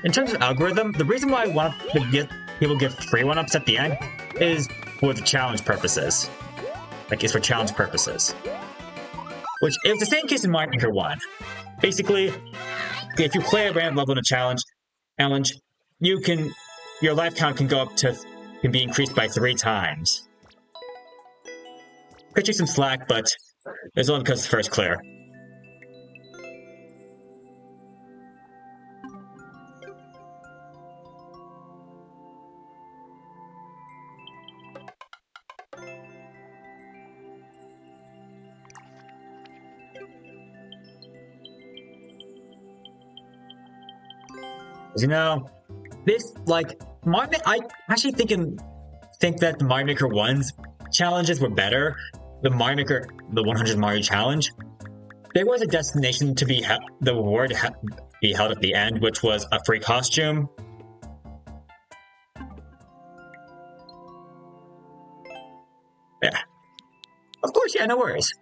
[SPEAKER 1] in terms of algorithm, the reason why I want to get people get free 1-ups at the end is for the challenge purposes. Like, it's for challenge purposes. Which is the same case in Mario Maker 1. Basically, if you play a random level in a challenge, your life count can be increased by 3 times. Cut you some slack, but it's only because it's first clear. You know, this, like, I actually think that the Mario Maker 1's challenges were better. The 100 Mario Challenge. There was a destination to be the reward be held at the end, which was a free costume. Yeah. Of course, yeah, no worries.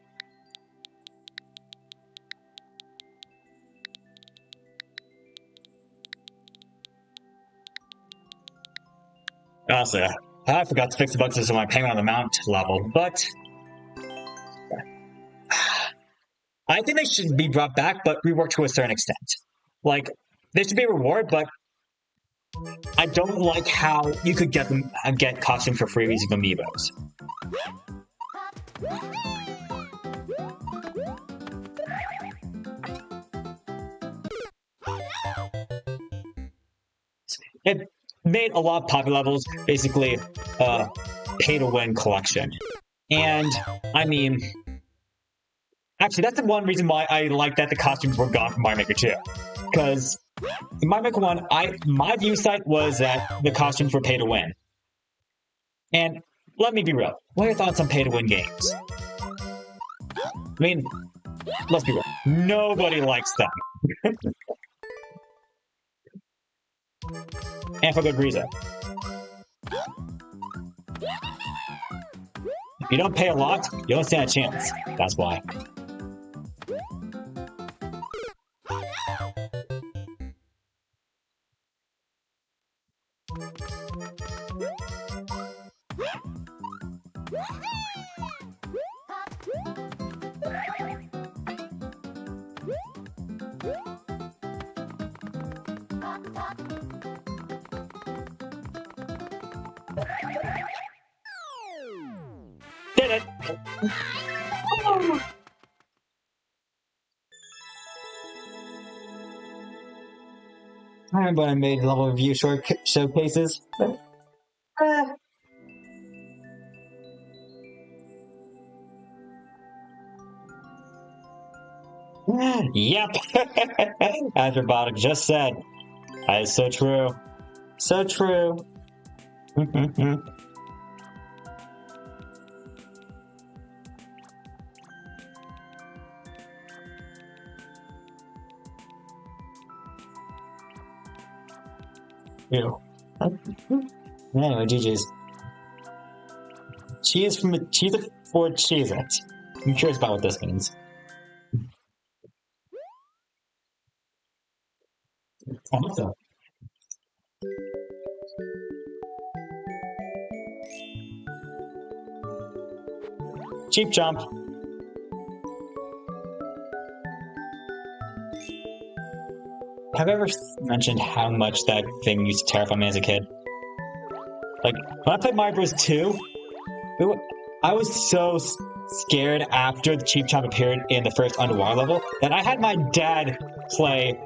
[SPEAKER 1] Also, I forgot to fix the bugs on my Penguin on the Mount level, but I think they should be brought back, but reworked to a certain extent. Like, there should be a reward, but I don't like how you could get costumes for free using amiibos. It made a lot of popular levels basically pay-to-win collection. And, I mean, actually, that's the one reason why I like that the costumes were gone from Mario Maker 2. Because in Mario Maker 1, my view site was that the costumes were pay-to-win. And let me be real, what are your thoughts on pay-to-win games? I mean, let's be real, nobody likes them. And for good reason. If you don't pay a lot, you don't stand a chance. That's why. Did it! I remember when I made level review showcases. Yep! As Robotic just said. That is so true. So true. Ew. Anyway, GG's. Cheese for Cheez-It. I'm curious about what this means. Awesome. Cheap jump. Have I ever mentioned how much that thing used to terrify me as a kid? Like, when I played Mario Bros. 2, I was so scared after the Cheap Chomp appeared in the first underwater level that I had my dad play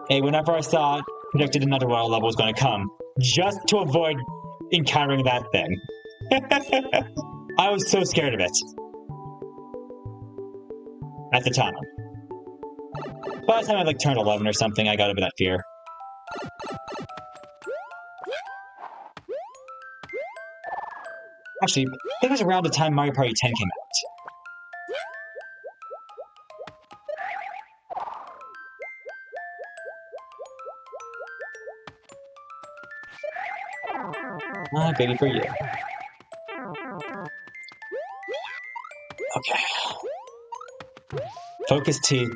[SPEAKER 1] whenever I saw predicted an underwater level was going to come, just to avoid encountering that thing. I was so scared of it. At the time. By the time I turned 11 or something, I got over that fear. Actually, I think it was around the time Mario Party 10 came out. Ah, goody for you. Okay. Focus T.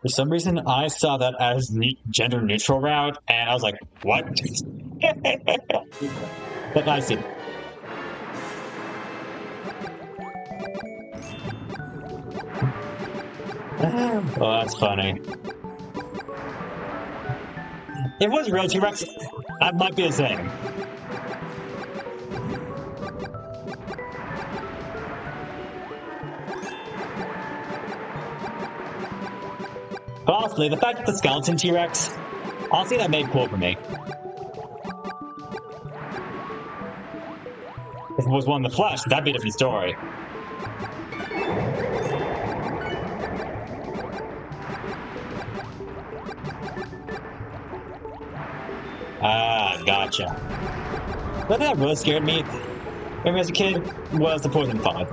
[SPEAKER 1] For some reason, I saw that as gender neutral route, and I was like, what? But I see. Oh, that's funny. If it was real T-Rex, that might be a thing. But honestly, the fact that the skeleton T-Rex, honestly, that made it cool for me. If it was one in the flesh, that'd be a different story. Ah, gotcha. The thing that really scared me as a kid was the poison fog.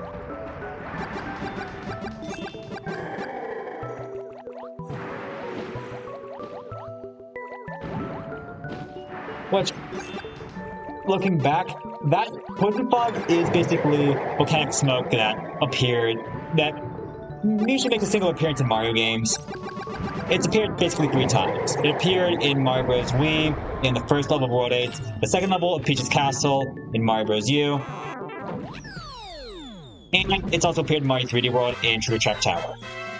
[SPEAKER 1] Which, looking back, that poison fog is basically volcanic smoke that appeared, that usually makes a single appearance in Mario games. It's appeared basically 3 times. It appeared in Mario Bros. Wii, in the first level of World 8, the second level of Peach's Castle, in Mario Bros. U, and it's also appeared in Mario 3D World in True Track Tower,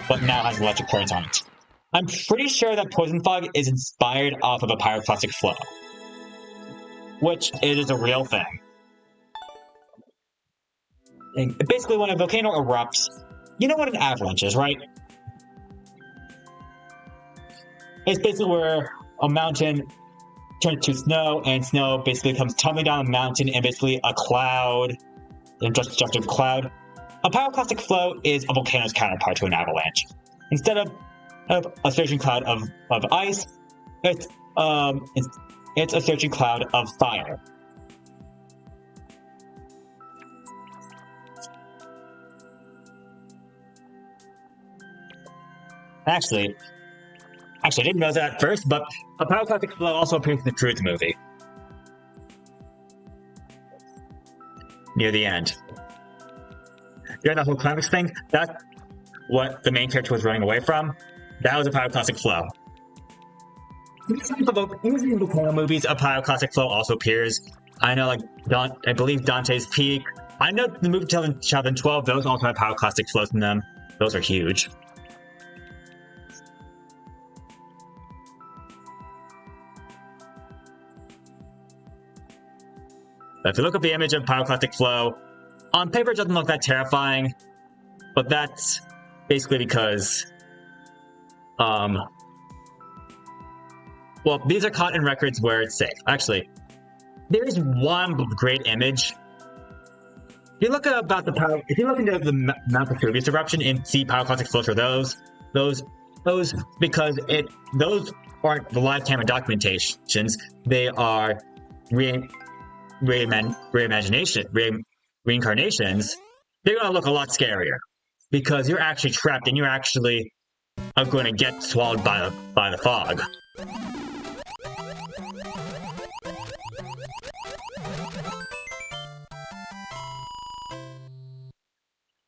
[SPEAKER 1] but now has electric currents on it. I'm pretty sure that poison fog is inspired off of a pyroclastic flow, which it is a real thing. And basically, when a volcano erupts, you know what an avalanche is, right? It's basically where a mountain turns to snow, and snow basically comes tumbling down the mountain, and basically a cloud, a destructive cloud. A pyroclastic flow is a volcano's counterpart to an avalanche. Instead of a surging cloud of ice, it's a surging cloud of fire. Actually, I didn't know that at first, but a pyroclastic flow also appears in the Truth movie. Near the end. During the whole climax thing, that's what the main character was running away from. That was a pyroclastic flow. Usually in volcano movies, a pyroclastic flow also appears. I know, like, I believe Dante's Peak. I know the movie 2012, those also have pyroclastic flows in them. Those are huge. But if you look at the image of pyroclastic flow, on paper it doesn't look that terrifying, but that's basically because, well, these are caught in records where it's safe. Actually, there is one great image. If you look into the Mount Vesuvius eruption and see pyroclastic flows for those because those aren't the live camera documentations. They are reincarnations. They're gonna look a lot scarier because you're actually trapped and you're actually going to get swallowed by the fog.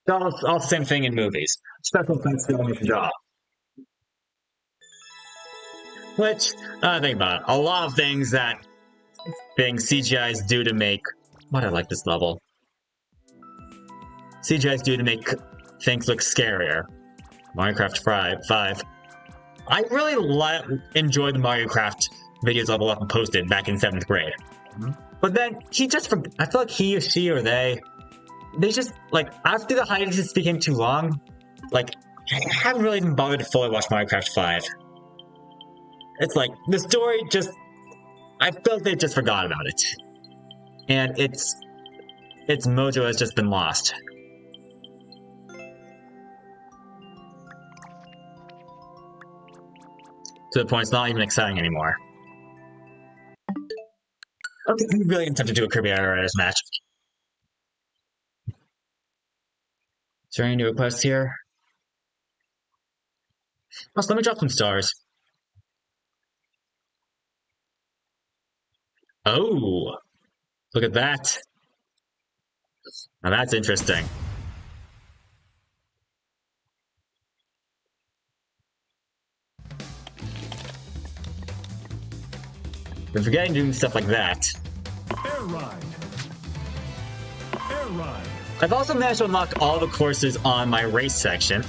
[SPEAKER 1] It's all the same thing in movies. Special effects doing its job. Which, I think about it, a lot of things CGIs do to make... Why do I like this level? CGIs do to make things look scarier. Minecraft 5. I really enjoyed the Mario Kart videos Level Up and posted back in 7th grade. But then, I feel like he or she or they just, like, after the hiatus became too long, like, I haven't really even bothered to fully watch Minecraft 5. It's like, the story just... I felt they just forgot about it. And its mojo has just been lost. To the point it's not even exciting anymore. Okay, I'm really tempted to do a Kirby Air Riders match. Is there any new requests here? Also, let me drop some stars. Oh! Look at that. Now that's interesting. We're forgetting doing stuff like that.
[SPEAKER 2] Air ride. Air ride.
[SPEAKER 1] I've also managed to unlock all the courses on my race section. So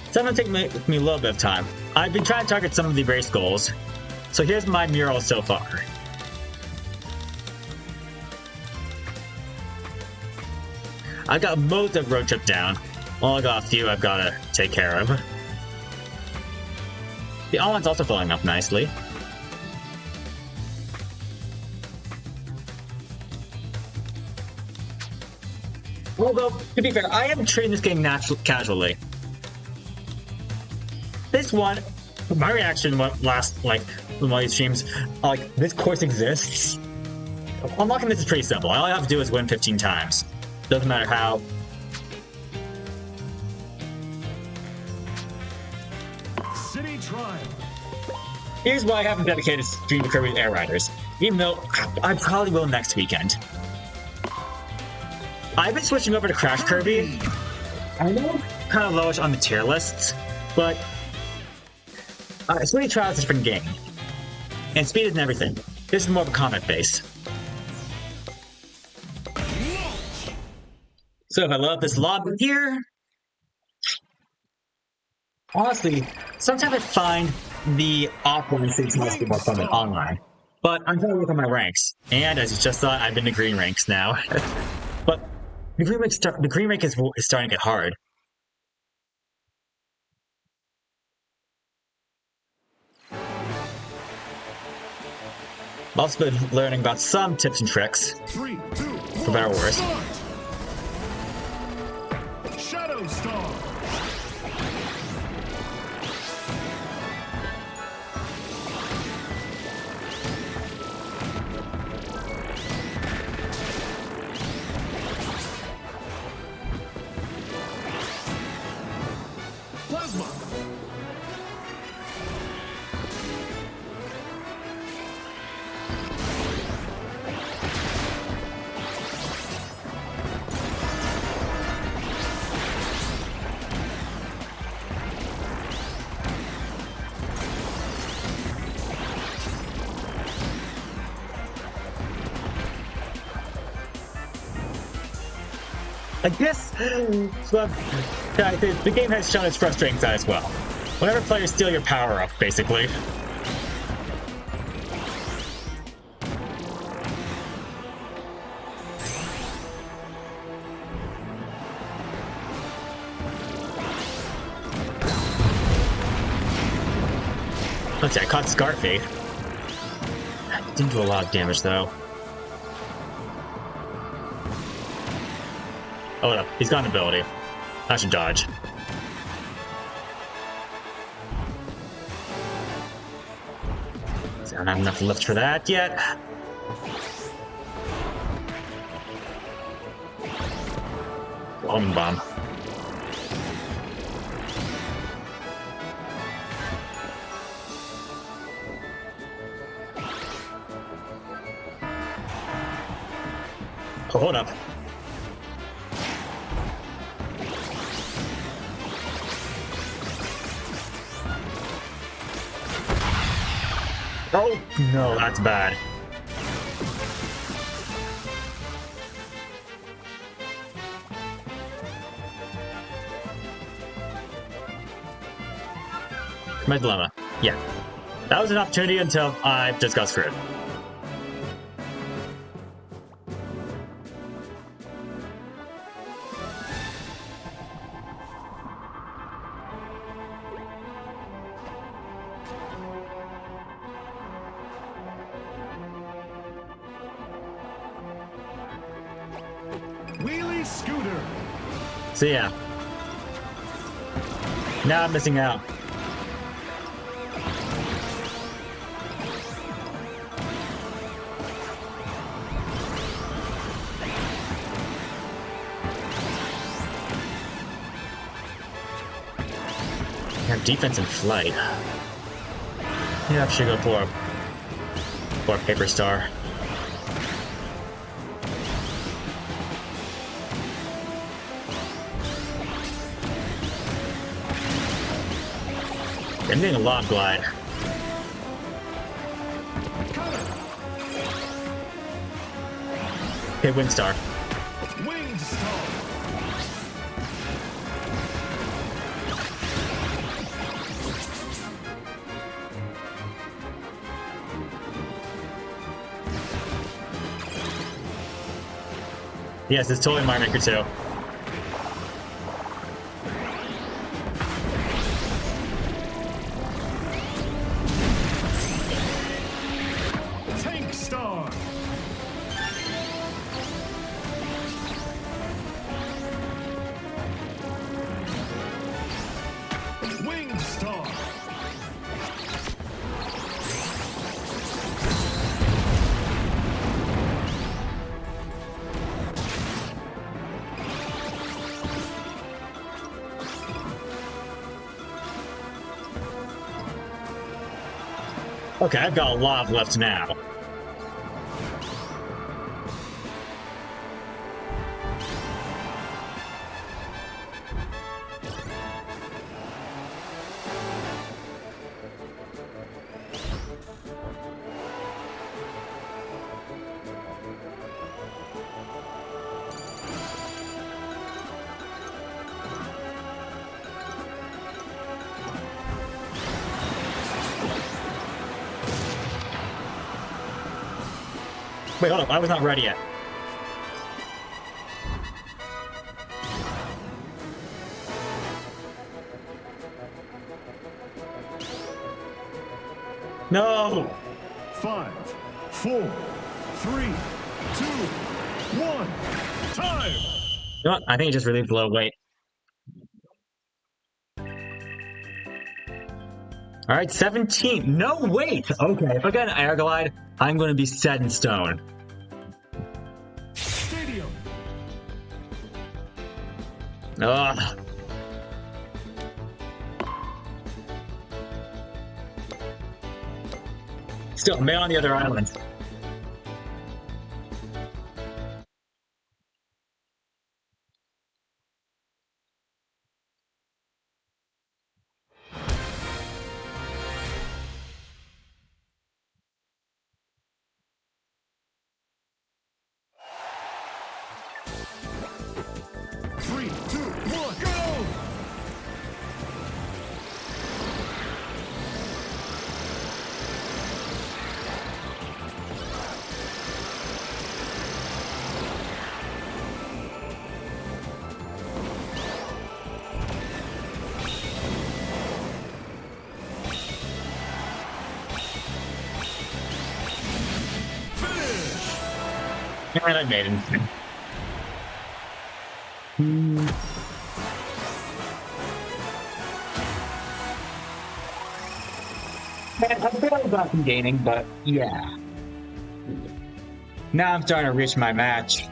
[SPEAKER 1] it's gonna take me a little bit of time. I've been trying to target some of the race goals. So here's my mural so far. I've got most of road trip down. Well, I got a few I've got to take care of. The online's also filling up nicely. Although, to be fair, I am treating this game casually. This one, my reaction last, like, in one of these streams, like, this course exists. Unlocking this is pretty simple. All I have to do is win 15 times. Doesn't matter how.
[SPEAKER 2] City Trial.
[SPEAKER 1] Here's why I haven't dedicated a stream to Kirby Air Riders, even though I probably will next weekend. I've been switching over to Crash Kirby. I know I'm kind of lowish on the tier lists, but City Trial is a different game. And speed isn't everything. This is more of a combat base. So if I load this lobby here, honestly, sometimes I find the offline things must be more fun than online. But I'm trying to work on my ranks, and as you just saw, I've been to green ranks now. But the green rank is starting to get hard. I've also been learning about some tips and tricks,
[SPEAKER 2] 3, 2, 1,
[SPEAKER 1] for better or worse.
[SPEAKER 2] start. Shadow Star. Plasma.
[SPEAKER 1] I guess the game has shown its frustrating side as well. Whenever players steal your power up, basically. Let's see, I caught Scarfade. Didn't do a lot of damage though. Oh no, he's got an ability. I should dodge. So I don't have enough lift for that yet. Bomb. Oh, hold up. Oh, no, that's bad. My dilemma. Yeah. That was an opportunity until I just got screwed.
[SPEAKER 2] Wheelie Scooter.
[SPEAKER 1] So yeah. Now I'm missing out. I have defense and flight. Yeah, I should go for a paper star. I'm getting a lot of glide. Okay, Windstar.
[SPEAKER 2] Winged star.
[SPEAKER 1] Yes, it's totally Mario Maker 2.
[SPEAKER 2] Tank star. Winged star.
[SPEAKER 1] Okay, I've got a lot left now. Wait, hold up, I was not ready yet. No!
[SPEAKER 2] 5, 4, 3, 2, 1. Time.
[SPEAKER 1] You know what? I think it just relieved low weight. Alright, 17. No, wait! Okay, if I get an air glide, I'm going to be set in stone.
[SPEAKER 2] Stadium.
[SPEAKER 1] Ugh. Still, I'm on the other island.
[SPEAKER 2] Three, two, one, go! Finish!
[SPEAKER 1] And I made it. Man, I forgot about some gaining, but yeah. Now I'm starting to reach my match.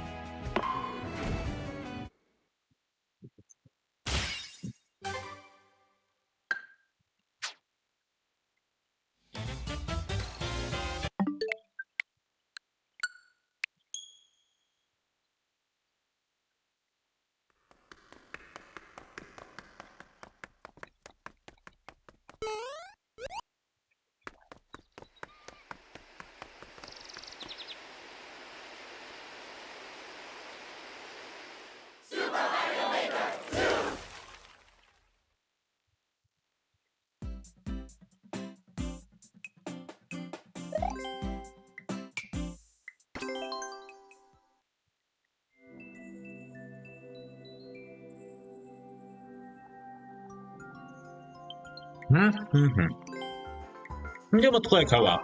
[SPEAKER 1] Maybe we'll play co-op.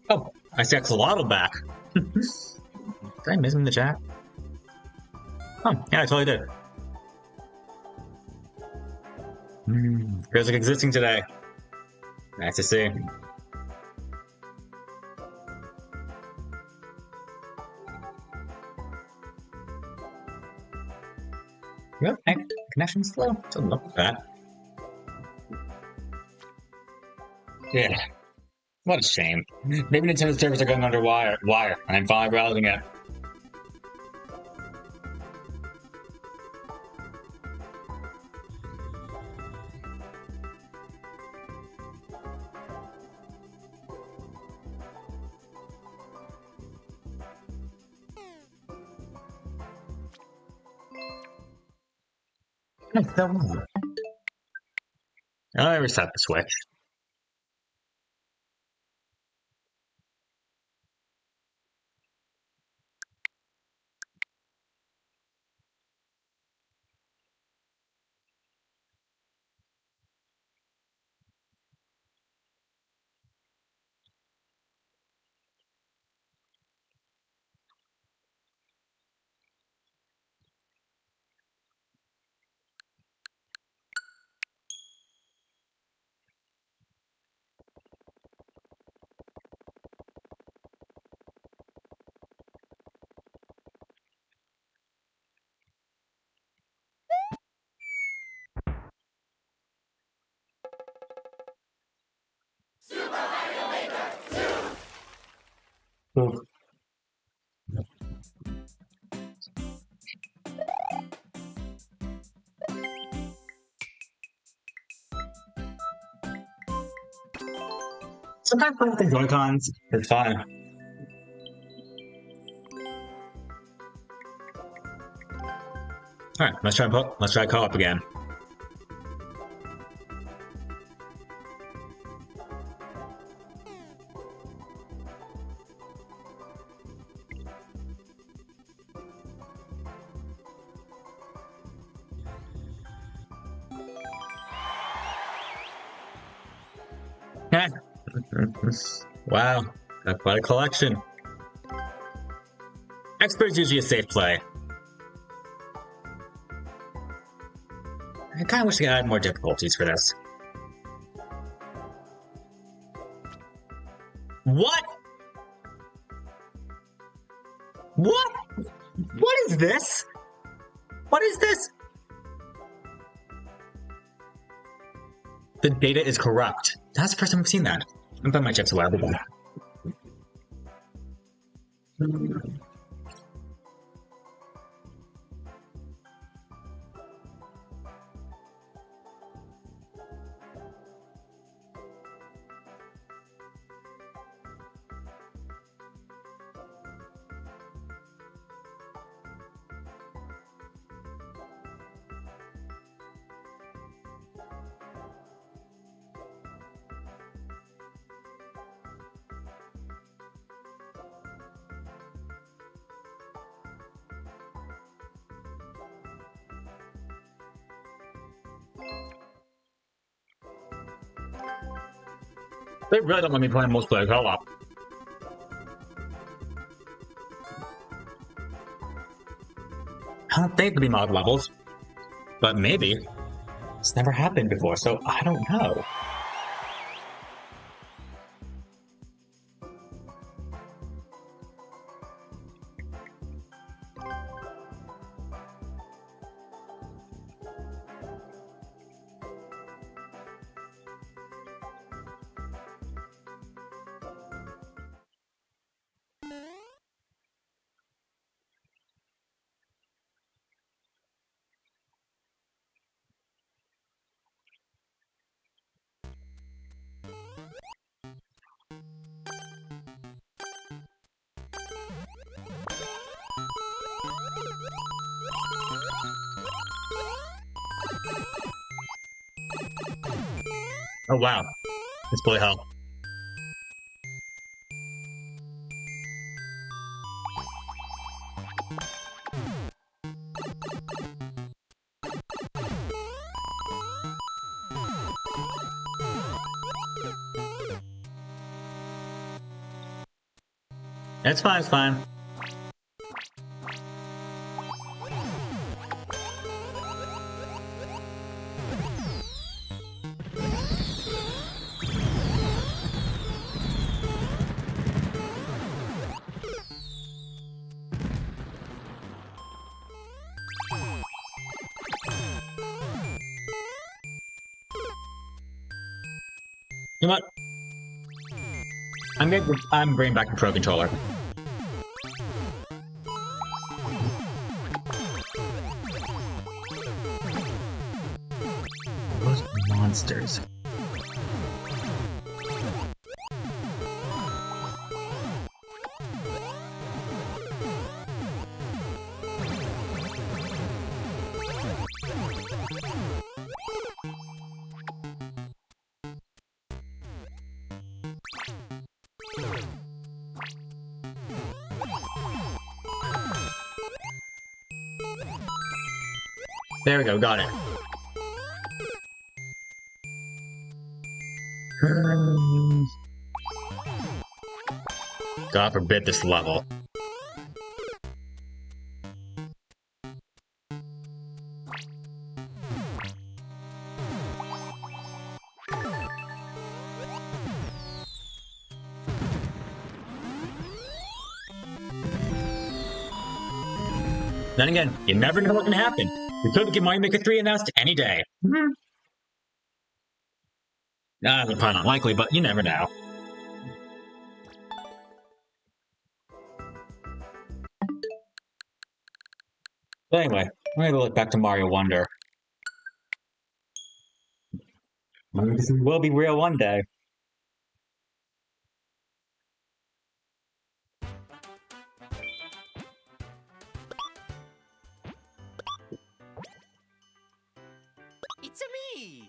[SPEAKER 1] Oh, I see Axolotl back. Did I miss him in the chat? Oh, yeah, I totally did. Feels like existing today. Nice to see. Yep, connection's slow. Doesn't look bad. Yeah. What a shame. Maybe Nintendo servers are going under wire, and I'm finally browsing it. I reset the switch. Ooh. Sometimes playing with the Joy-Cons is fun. Alright, let's try co-op again. Wow, got quite a collection. Expert is usually a safe play. I kind of wish I could add more difficulties for this. What? What? What is this? What is this? The data is corrupt. That's the first time I've seen that. I'm putting my chips away. I'll be back. They really don't let me play multiplayer co-op. I don't think there'd be mod levels, but maybe. It's never happened before, so I don't know. Oh wow, it's bully hell. It's fine, it's fine. You know what? I'm bringing back the Pro Controller. Those monsters. There we go, got it. God forbid this level. Then again, you never know what can happen. You could get Mario Maker 3 announced any day. Probably not likely, but you never know. But anyway, we're gonna look back to Mario Wonder. This will be real one day.
[SPEAKER 3] It's me!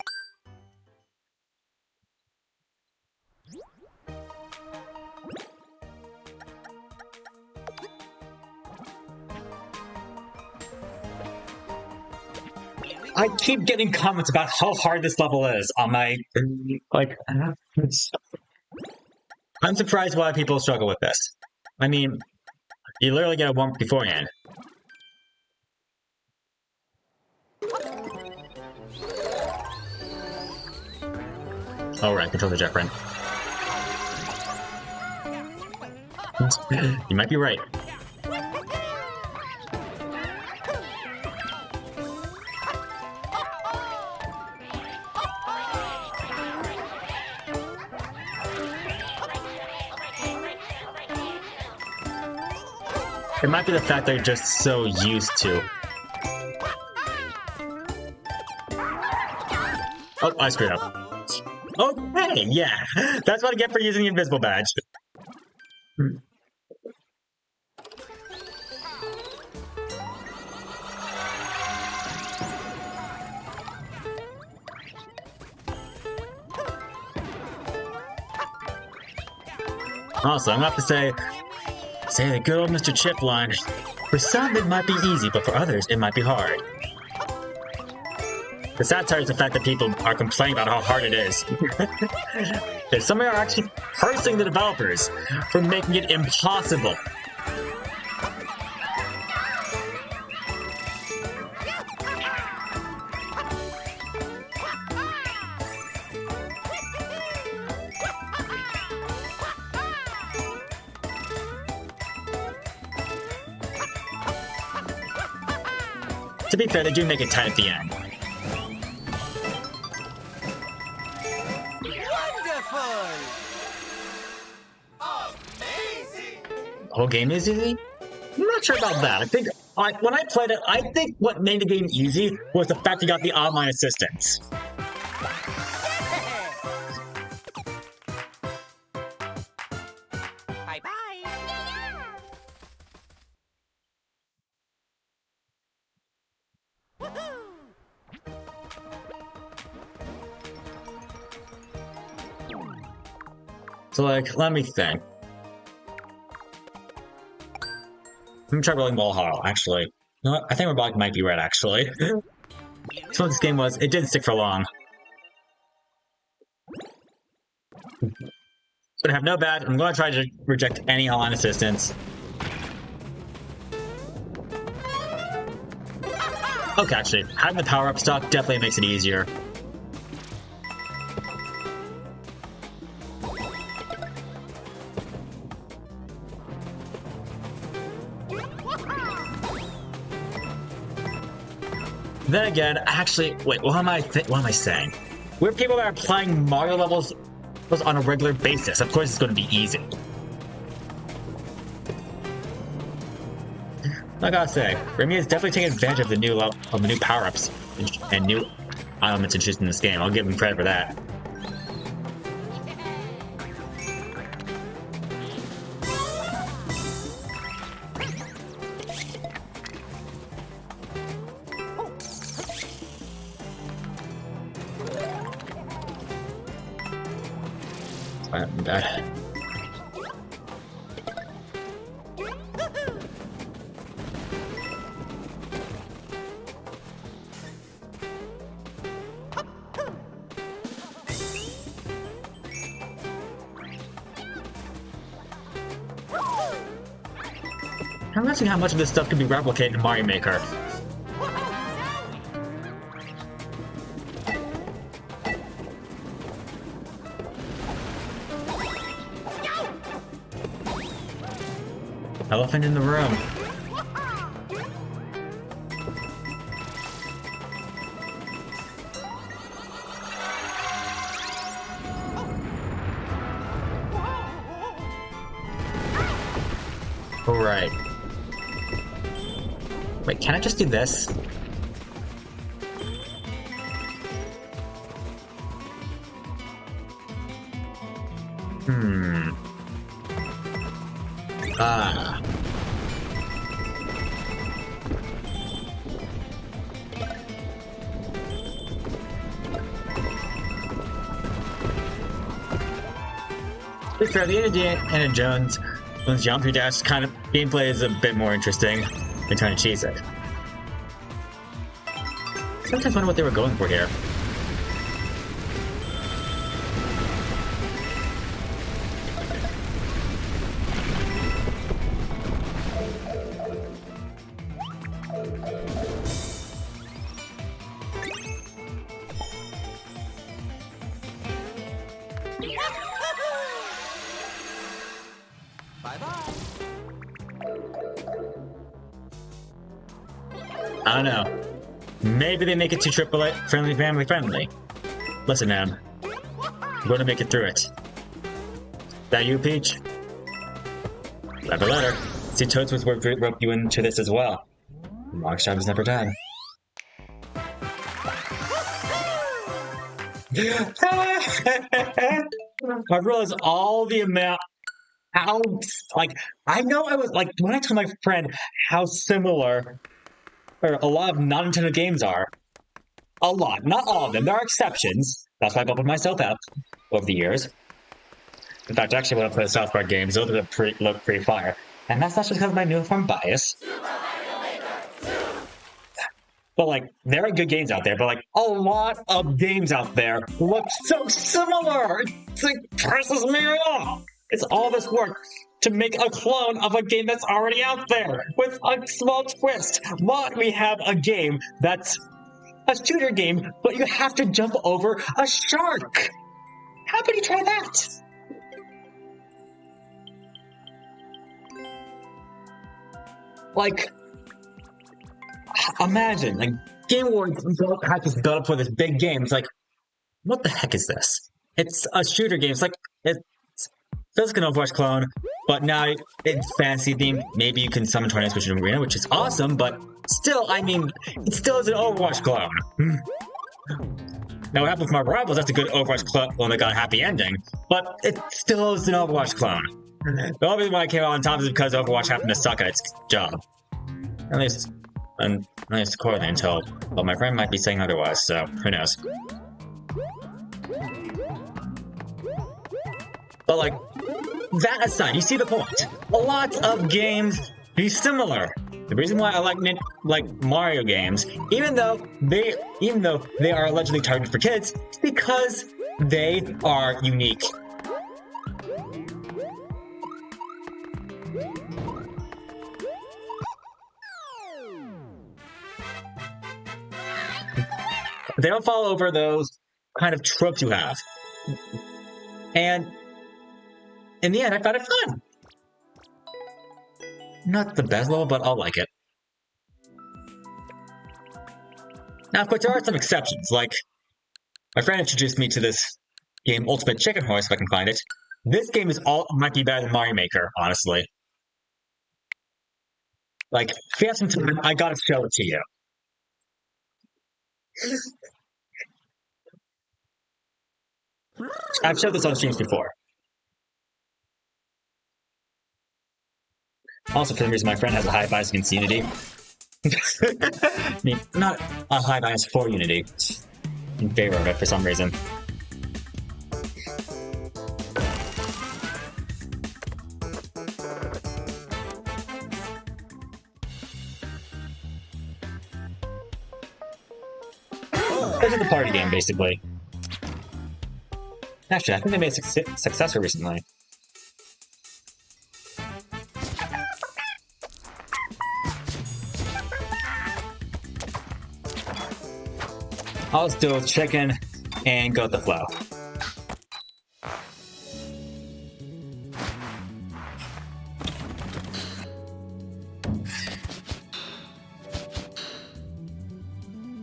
[SPEAKER 1] I keep getting comments about how hard this level is on my, like, I'm surprised why people struggle with this. I mean, you literally get a warm beforehand. Alright, control the different. You might be right. It might be the fact that you're just so used to. Oh, I screwed up. Oh, hey, yeah. That's what I get for using the invisible badge. Also, I'm gonna have to say the good old Mr. Chip line. For some, it might be easy, but for others, it might be hard. The satire is the fact that people are complaining about how hard it is. That some are actually cursing the developers for making it impossible. To be fair, they do make it tight at the end.
[SPEAKER 3] Wonderful! Amazing!
[SPEAKER 1] The whole game is easy? I'm not sure about that. I think when I played it, I think what made the game easy was the fact you got the online assistance.
[SPEAKER 3] Bye-bye!
[SPEAKER 1] So, like, let me think. Let me try rolling Wall Hollow, actually. You know what? I think Robotic might be right, actually. So what this game was, it didn't stick for long. But I have no bad. I'm going to try to reject any online assistance. Okay, actually, having the power-up stock definitely makes it easier. Then again, actually, wait, what am I saying? We're people that are playing Mario levels on a regular basis. Of course, it's going to be easy. I gotta say, Remy is definitely taking advantage of the new power-ups and new elements introduced in this game. I'll give him credit for that. Bad. I'm not seeing how much of this stuff can be replicated in Mario Maker. Elephant in the room. Alright. Wait, can I just do this? Ah. It's fair, the Indiana Jones Geometry Dash kind of gameplay is a bit more interesting than trying to cheese it. Sometimes wonder what they were going for here.
[SPEAKER 3] Bye-bye.
[SPEAKER 1] I don't know. Maybe they make it too AAA friendly, family friendly. Listen, man. I'm going to make it through it. That you, Peach? Write a letter. See, Toads was what rope you into this as well. Mark's job is never done. I realized all the amount. How, like, I know I was, like, when I told my friend how similar a lot of non-Nintendo games are. A lot. Not all of them. There are exceptions. That's why I've opened myself up over the years. In fact, I actually went up for the South Park games. Those look pretty fire. And that's not just because of my uniform bias. But, like, there are good games out there, but, like, a lot of games out there look so similar! It's like, pisses me off! It's all this work to make a clone of a game that's already out there, with a small twist. But we have a game that's a shooter game, but you have to jump over a shark! How could you try that? Like, imagine, like, Game Awards has built up for this big game. It's like, what the heck is this? It's a shooter game. It's like, it's feels like an Overwatch clone, but now it's fantasy themed. Maybe you can summon tornadoes with an arena, which is awesome, but still, I mean, it still is an Overwatch clone. Now, what happened with Marvel Rivals, that's a good Overwatch clone that got a happy ending, but it still is an Overwatch clone. The only reason why I came out on top is because Overwatch happened to suck at its job. At least according until, well, my friend might be saying otherwise, so who knows. But, like, that aside, you see the point. A lot of games be similar. The reason why I like Mario games, even though they are allegedly targeted for kids, is because they are unique. They don't fall over those kind of tropes you have. And in the end, I found it fun. Not the best level, but I'll like it. Now, of course, there are some exceptions. Like, my friend introduced me to this game, Ultimate Chicken Horse, if I can find it. This game might be better than Mario Maker, honestly. Like, if you have some time, I gotta show it to you. I've showed this on streams before. Also, for the reason my friend has a high bias against Unity. I mean, not a high bias for Unity. In favor of it for some reason. This is the party game, basically. Actually, I think they made a successor recently. I'll still chicken and go with the flow.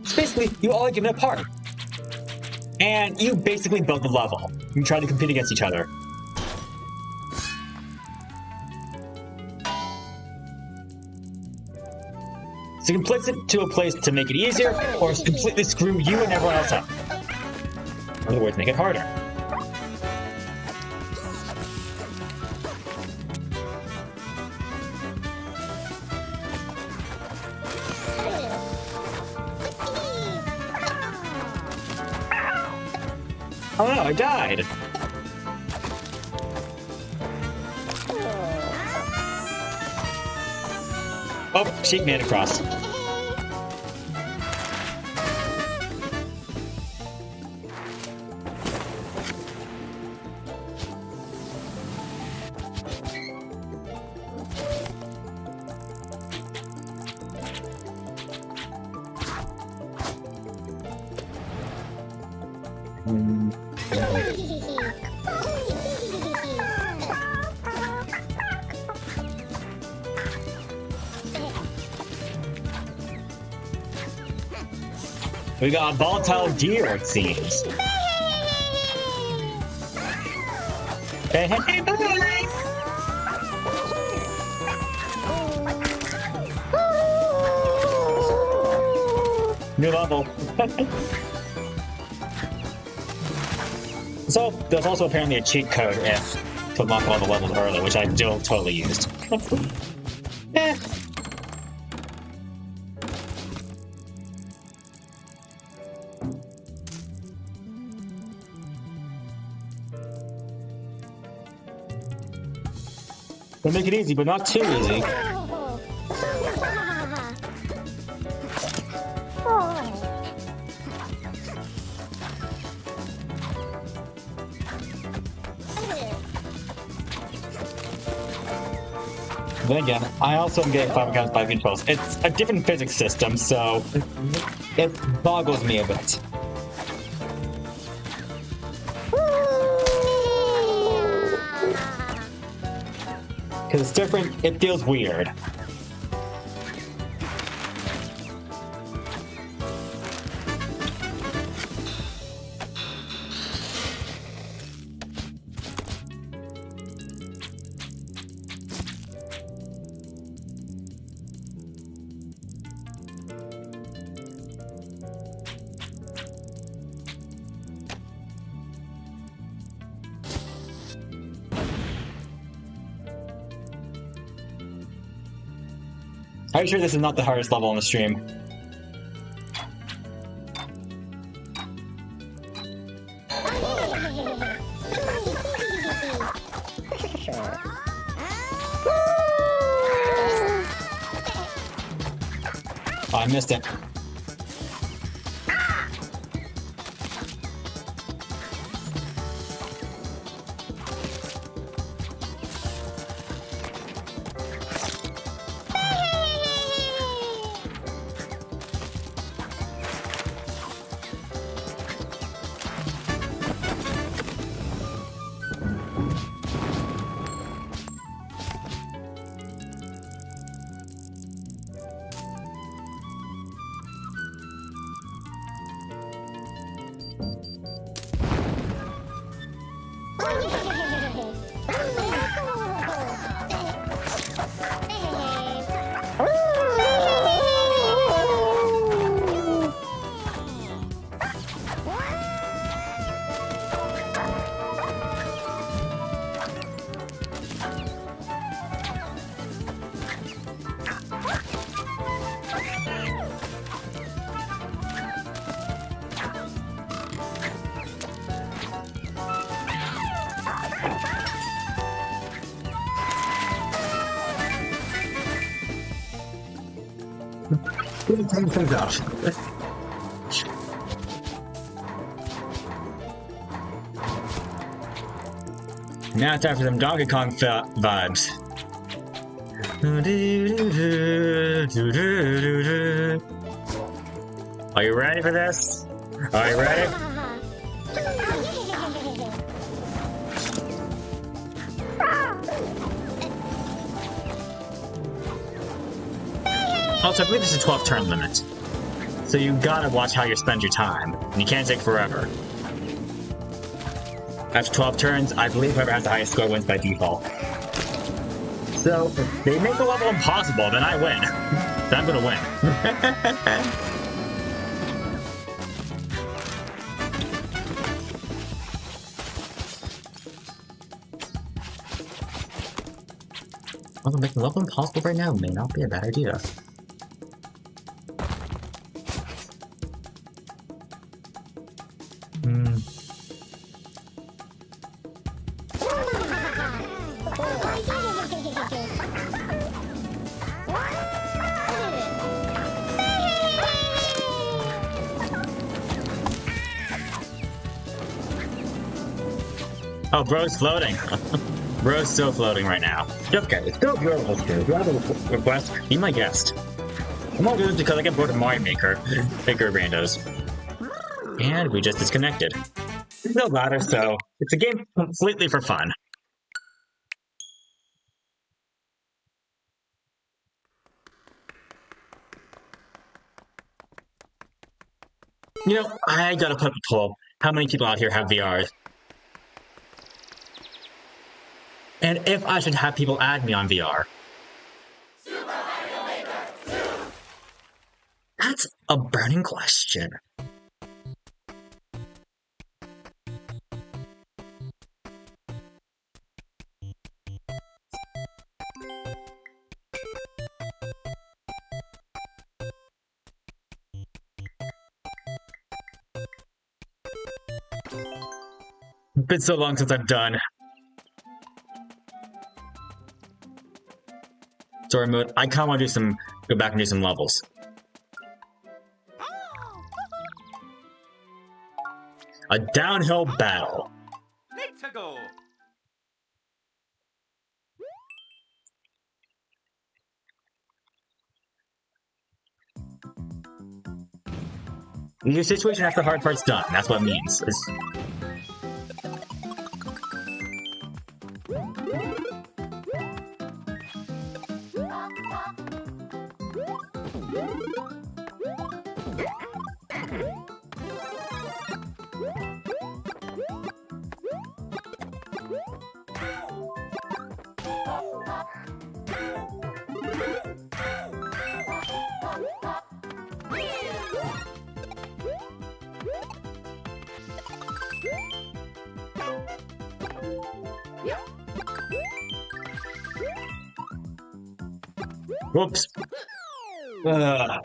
[SPEAKER 1] So basically, you all are given a party. And you basically build the level. You try to compete against each other. So you can place it to a place to make it easier, or completely screw you and everyone else up. In other words, make it harder. Oh no, I died! Oh, sheep made it across. We got a volatile deer, it seems. Hey, hey, hey, bye! New level. So, there's also apparently a cheat code if to unlock all the levels early, which I don't totally used. Eh. They'll make it easy, but not too easy. Then again, I also am getting 5 accounts by controls. It's a different physics system, so it boggles me a bit. Because it's different, it feels weird. Are you sure this is not the hardest level on the stream? Oh, I missed it. Things out. Now it's time for some Donkey Kong vibes. Are you ready for this? Are you ready? Also, I believe there's a 12 turn limit. So you gotta watch how you spend your time. And you can't take forever. After 12 turns, I believe whoever has the highest score wins by default. So, if they make the level impossible, then I win. Then I'm gonna win. Although making the level impossible right now may not be a bad idea. Oh, bro's floating. Bro's still floating right now. Okay, it's still beautiful. If you have a request, be my guest. I'm all good because I get bored of Mario Maker, Maker randos. And we just disconnected. There's no ladder, so it's a game completely for fun. You know, I gotta put up a poll. How many people out here have VR? And if I should have people add me on VR. That's a burning question. It's been so long since I've done story mode. I kinda wanna go back and do some levels. A downhill battle.
[SPEAKER 3] Let's go.
[SPEAKER 1] Your situation after the hard part's done. That's what it means. Whoops.
[SPEAKER 3] Oh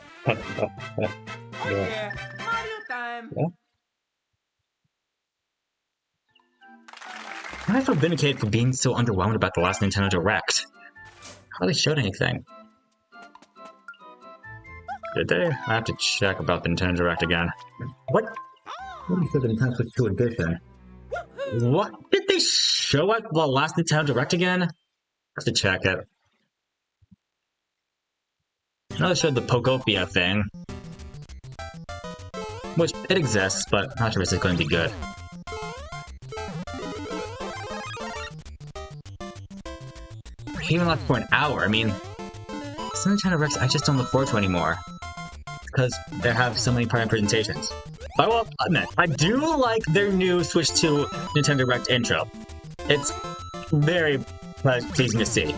[SPEAKER 3] yeah, Mario time.
[SPEAKER 1] I feel vindicated for being so underwhelmed about the last Nintendo Direct. Hardly showed anything. Did they? I have to check about the Nintendo Direct again. What? What is the Nintendo Switch 2 edition? What? Did they show at the last Nintendo Direct again? I have to check it. I know they showed the Pokopia thing. Which, it exists, but I'm not sure if it's going to be good. Even left for an hour, I mean... Some Nintendo Directs I just don't look forward to anymore. Because they have so many prior presentations. But I will admit, I do like their new Switch 2 Nintendo Direct intro. It's very pleasing to see.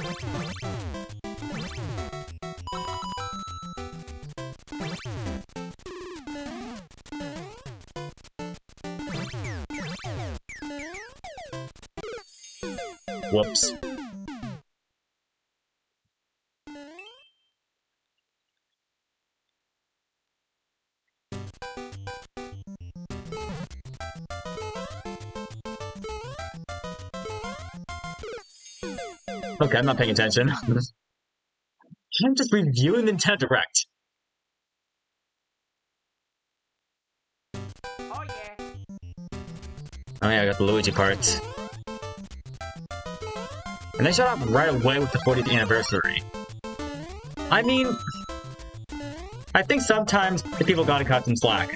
[SPEAKER 1] Whoops. Okay, I'm not paying attention. I'm just reviewing Nintendo Direct.
[SPEAKER 3] Oh yeah.
[SPEAKER 1] Oh yeah, I got the Luigi parts. And they showed up right away with the 40th anniversary. I mean... I think sometimes the people gotta cut some slack.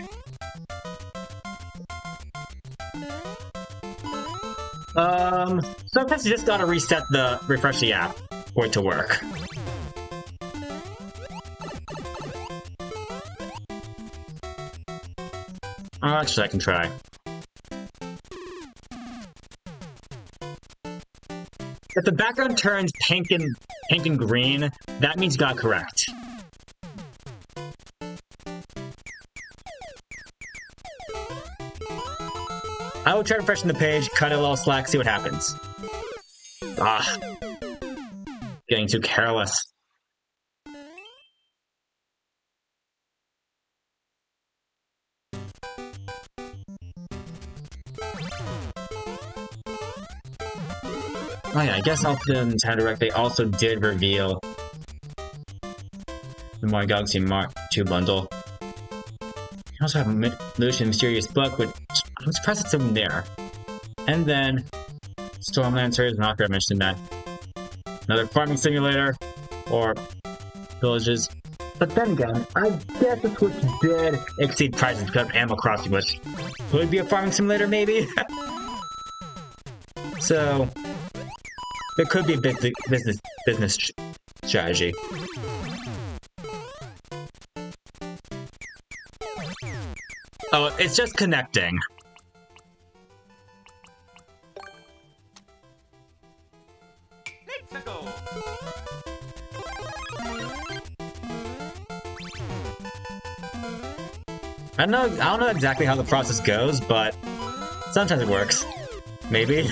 [SPEAKER 1] Sometimes you just gotta refresh the app for it to work. Actually, I can try. If the background turns pink and green, that means you got correct. I will try refreshing the page, cut a little slack, see what happens. Ah, getting too careless. Oh yeah, I guess off the Nintendo Direct, they also did reveal the Mario Galaxy Mark 2 bundle. You also have Lucian Mysterious Book, which I'm surprised it's in there. And then Stormlancers, I'm not gonna mention that. Another farming simulator, or villages. But then again, I guess the Switch did exceed prices because of Animal Crossing, which would be a farming simulator, maybe? So, there could be a business strategy. Oh, it's just connecting.
[SPEAKER 3] Let's go.
[SPEAKER 1] I don't know exactly how the process goes, but sometimes it works. Maybe.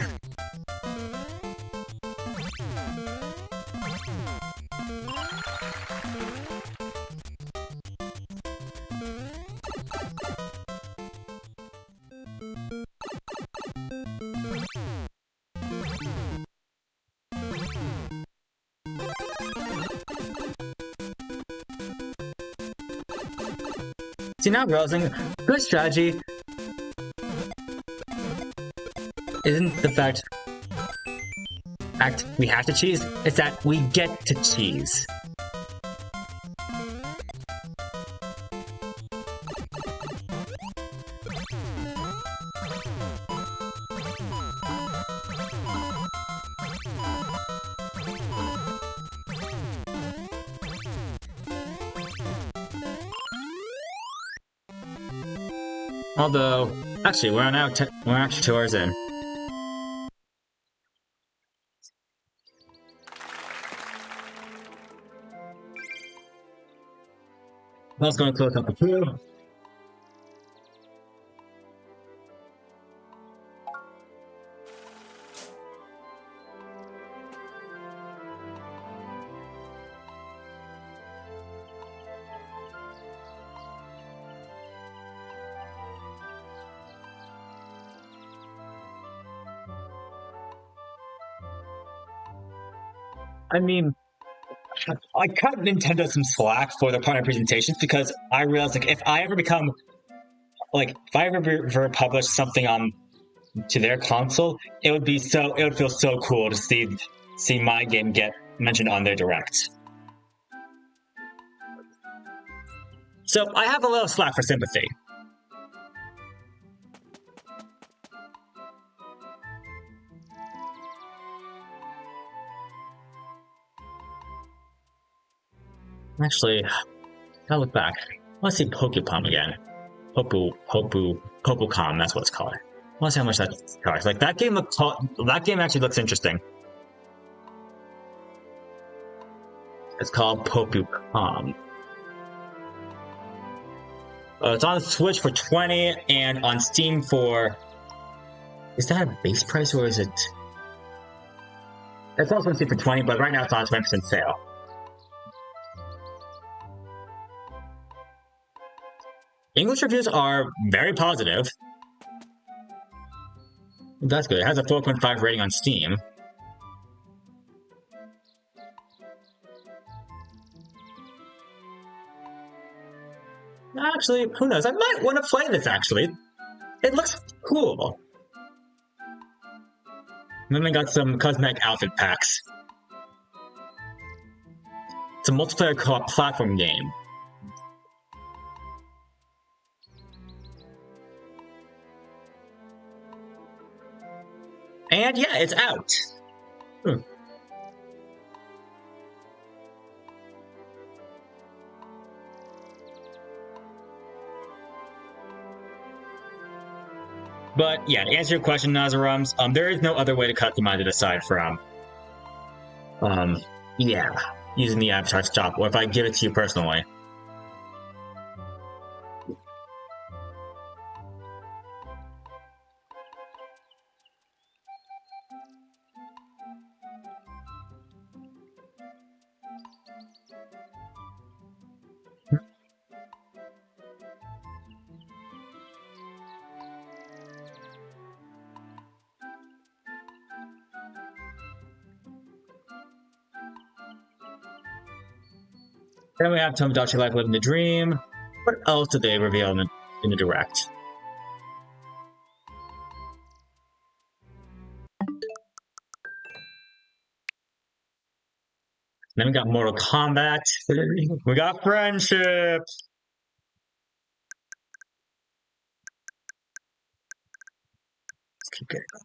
[SPEAKER 1] See, now realizing good strategy isn't the fact we have to cheese, it's that we get to cheese. Although, actually, we're actually 2 hours in. I was going to close up the queue. I mean, I cut Nintendo some slack for their partner presentations because I realized, like, if I ever publish something on to their console, it would feel so cool to see my game get mentioned on their direct. So I have a little slack for sympathy. Actually, gotta look back. Let's see Pokepom again. Popocom, that's what it's called. Let's see how much that costs. Like, that game actually looks interesting. It's called Popocom. It's on Switch for $20 and on Steam for... Is that a base price or is it... It's also on Steam for $20, but right now it's on a 20% sale. English reviews are very positive. That's good. It has a 4.5 rating on Steam. Actually, who knows? I might want to play this, actually. It looks cool. And then they got some cosmetic outfit packs. It's a multiplayer co-op platform game. And yeah, it's out. Hmm. But yeah, to answer your question, Nazarums, there is no other way to customize it aside from, yeah, using the avatar stop, or if I give it to you personally. Then we have Tomodachi Life Living the Dream. What else did they reveal in the direct? Then we got Mortal Kombat. We got Friendship. Let's keep getting on.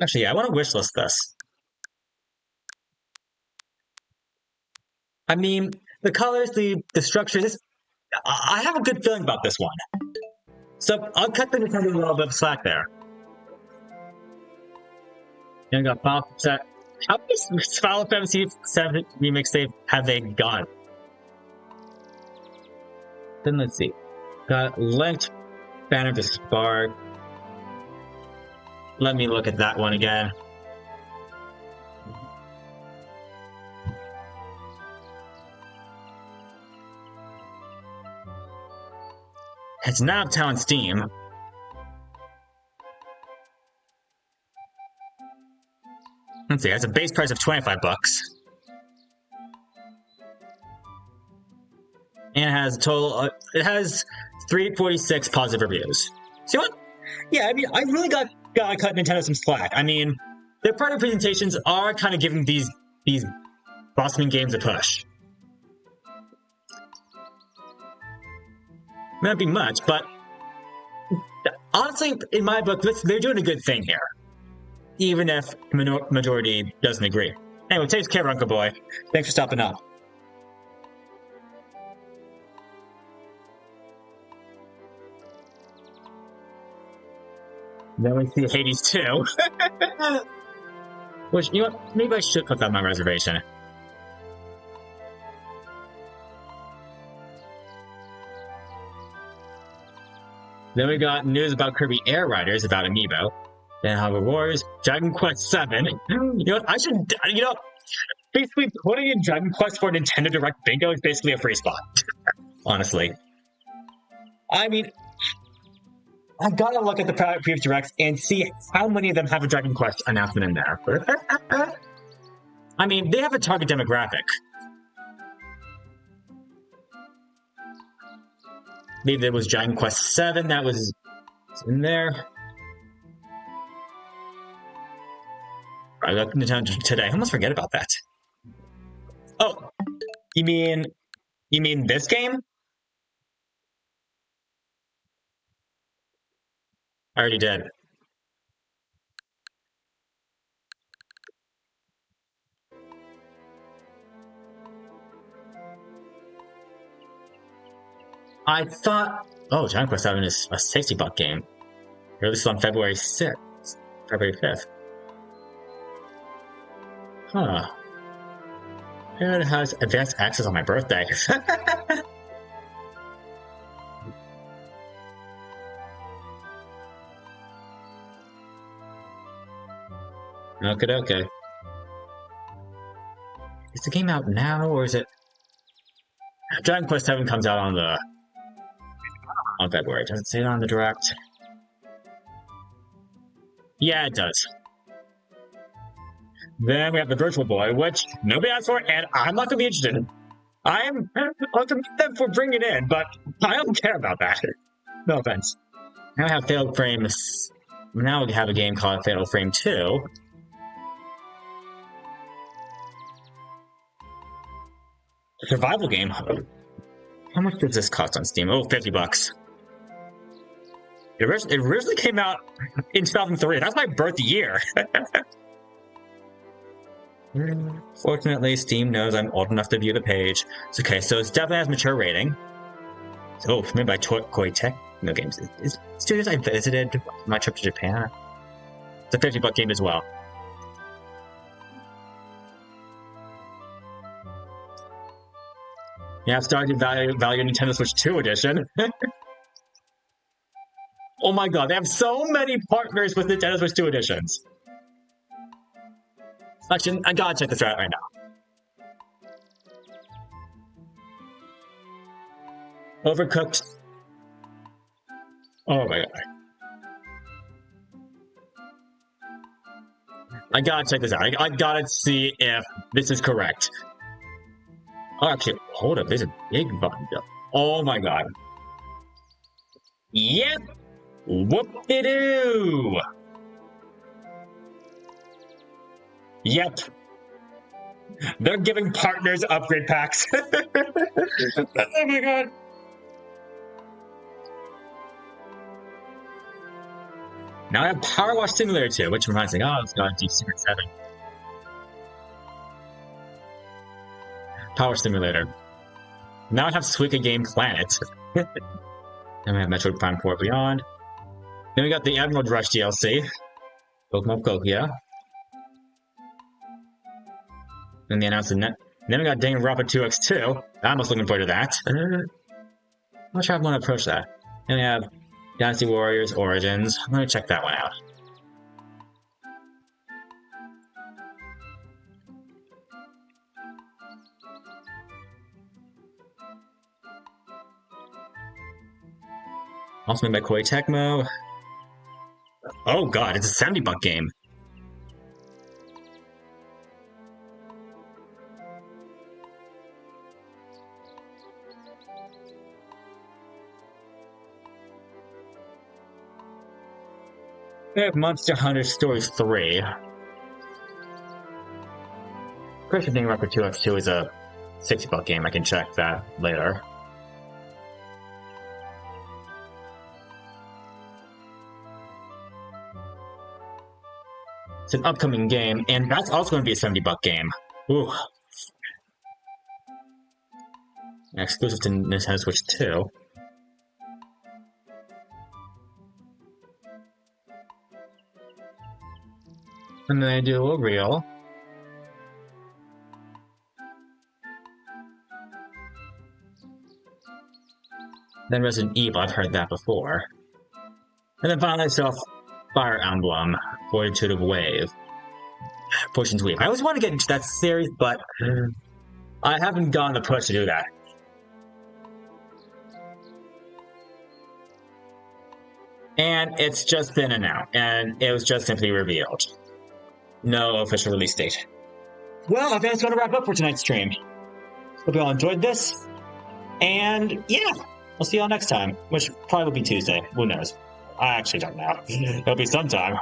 [SPEAKER 1] Actually, yeah, I want to wishlist this. I mean, the colors, the structure, I have a good feeling about this one. So I'll cut the Nintendo a little bit of slack there. And we got Final Set. How many Final Fantasy VII remakes have they got? Then let's see. Got Linked, Banner to Spark. Let me look at that one again. It's now out on Steam. Let's see, it has a base price of $25. And it has a total, it has 346 positive reviews. See what? Yeah, I mean, I really gotta cut Nintendo some slack. I mean, their product presentations are kind of giving these blossoming games a push. May not be much, but honestly, in my book, they're doing a good thing here. Even if the majority doesn't agree. Anyway, take care, Uncle Boy. Thanks for stopping up. Then we see Hades 2. Which, you know what? Maybe I should put that on my reservation. Then we got news about Kirby Air Riders, about Amiibo. Then Harbor Wars, Dragon Quest 7. You know what? I should, basically putting in Dragon Quest for Nintendo Direct Bingo is basically a free spot. Honestly. I mean, I've got to look at the previous directs and see how many of them have a Dragon Quest announcement in there. I mean, they have a target demographic. Maybe there was Dragon Quest 7 that was in there. I got Nintendo today. I almost forget about that. Oh, you mean this game? I already did. I thought, oh, Dragon Quest 7 is a $60 game. Released on February 5th. Huh. It has advanced access on my birthday. Okay. Is the game out now, or is it? Dragon Quest 7 comes out on February. Does it say it on the direct? Yeah, it does. Then we have the Virtual Boy, which nobody asked for, and I'm not going to be interested in. I'll commend them for bringing it in, but I don't care about that. No offense. Now I have Failed Frames Now we have a game called Fatal Frame 2. A survival game. How much does this cost on Steam? Oh, $50. It originally came out in 2003. That's my birth year. Fortunately, Steam knows I'm old enough to view the page. It's okay, so it definitely has mature rating. Oh, made by Koei Tech. No games. It's studios I visited on my trip to Japan. It's a $50 game as well. Yeah, I've started to value Nintendo Switch 2 edition. Oh my god, they have so many partners with Nintendo Switch 2 editions. Actually, I gotta check this out right now. Overcooked. Oh my god. I gotta check this out. I gotta see if this is correct. Oh, actually, hold up. There's a big bundle. Oh my god. Yep. Whoop-de-doo. Yep. They're giving partners upgrade packs. Oh my god. Now I have Power Wash Simulator 2, which reminds me, oh, let's go into Secret 7. Power Simulator. Now I have Suika Game Planet. Then we have Metroid Prime 4 Beyond. Then we got the Emerald Rush DLC. Pokemon Kokia. Then they announced the net. Then we got Danganronpa 2X2. I'm most looking forward to that. I'm not sure how I want to approach that. Then we have Dynasty Warriors Origins. I'm gonna check that one out. Also made by Koei Tecmo. Oh god, it's a $70 game. We have Monster Hunter Stories 3. Christian Thing Record 2X2 is a $60 game. I can check that later. It's an upcoming game, and that's also going to be a $70 game. Ooh. Exclusive to Nintendo Switch 2. And then I do a little reel. Then Resident Evil, I've heard that before. And then finally I saw Fire Emblem, Fortitude of Wave. Potions Weave. I always want to get into that series, but I haven't gotten the push to do that. And it's just been announced, and it was just simply revealed. No official release date. Well, I think that's going to wrap up for tonight's stream. Hope you all enjoyed this. And yeah, we'll see y'all next time, which probably will be Tuesday. Who knows? I actually don't know. It'll be sometime.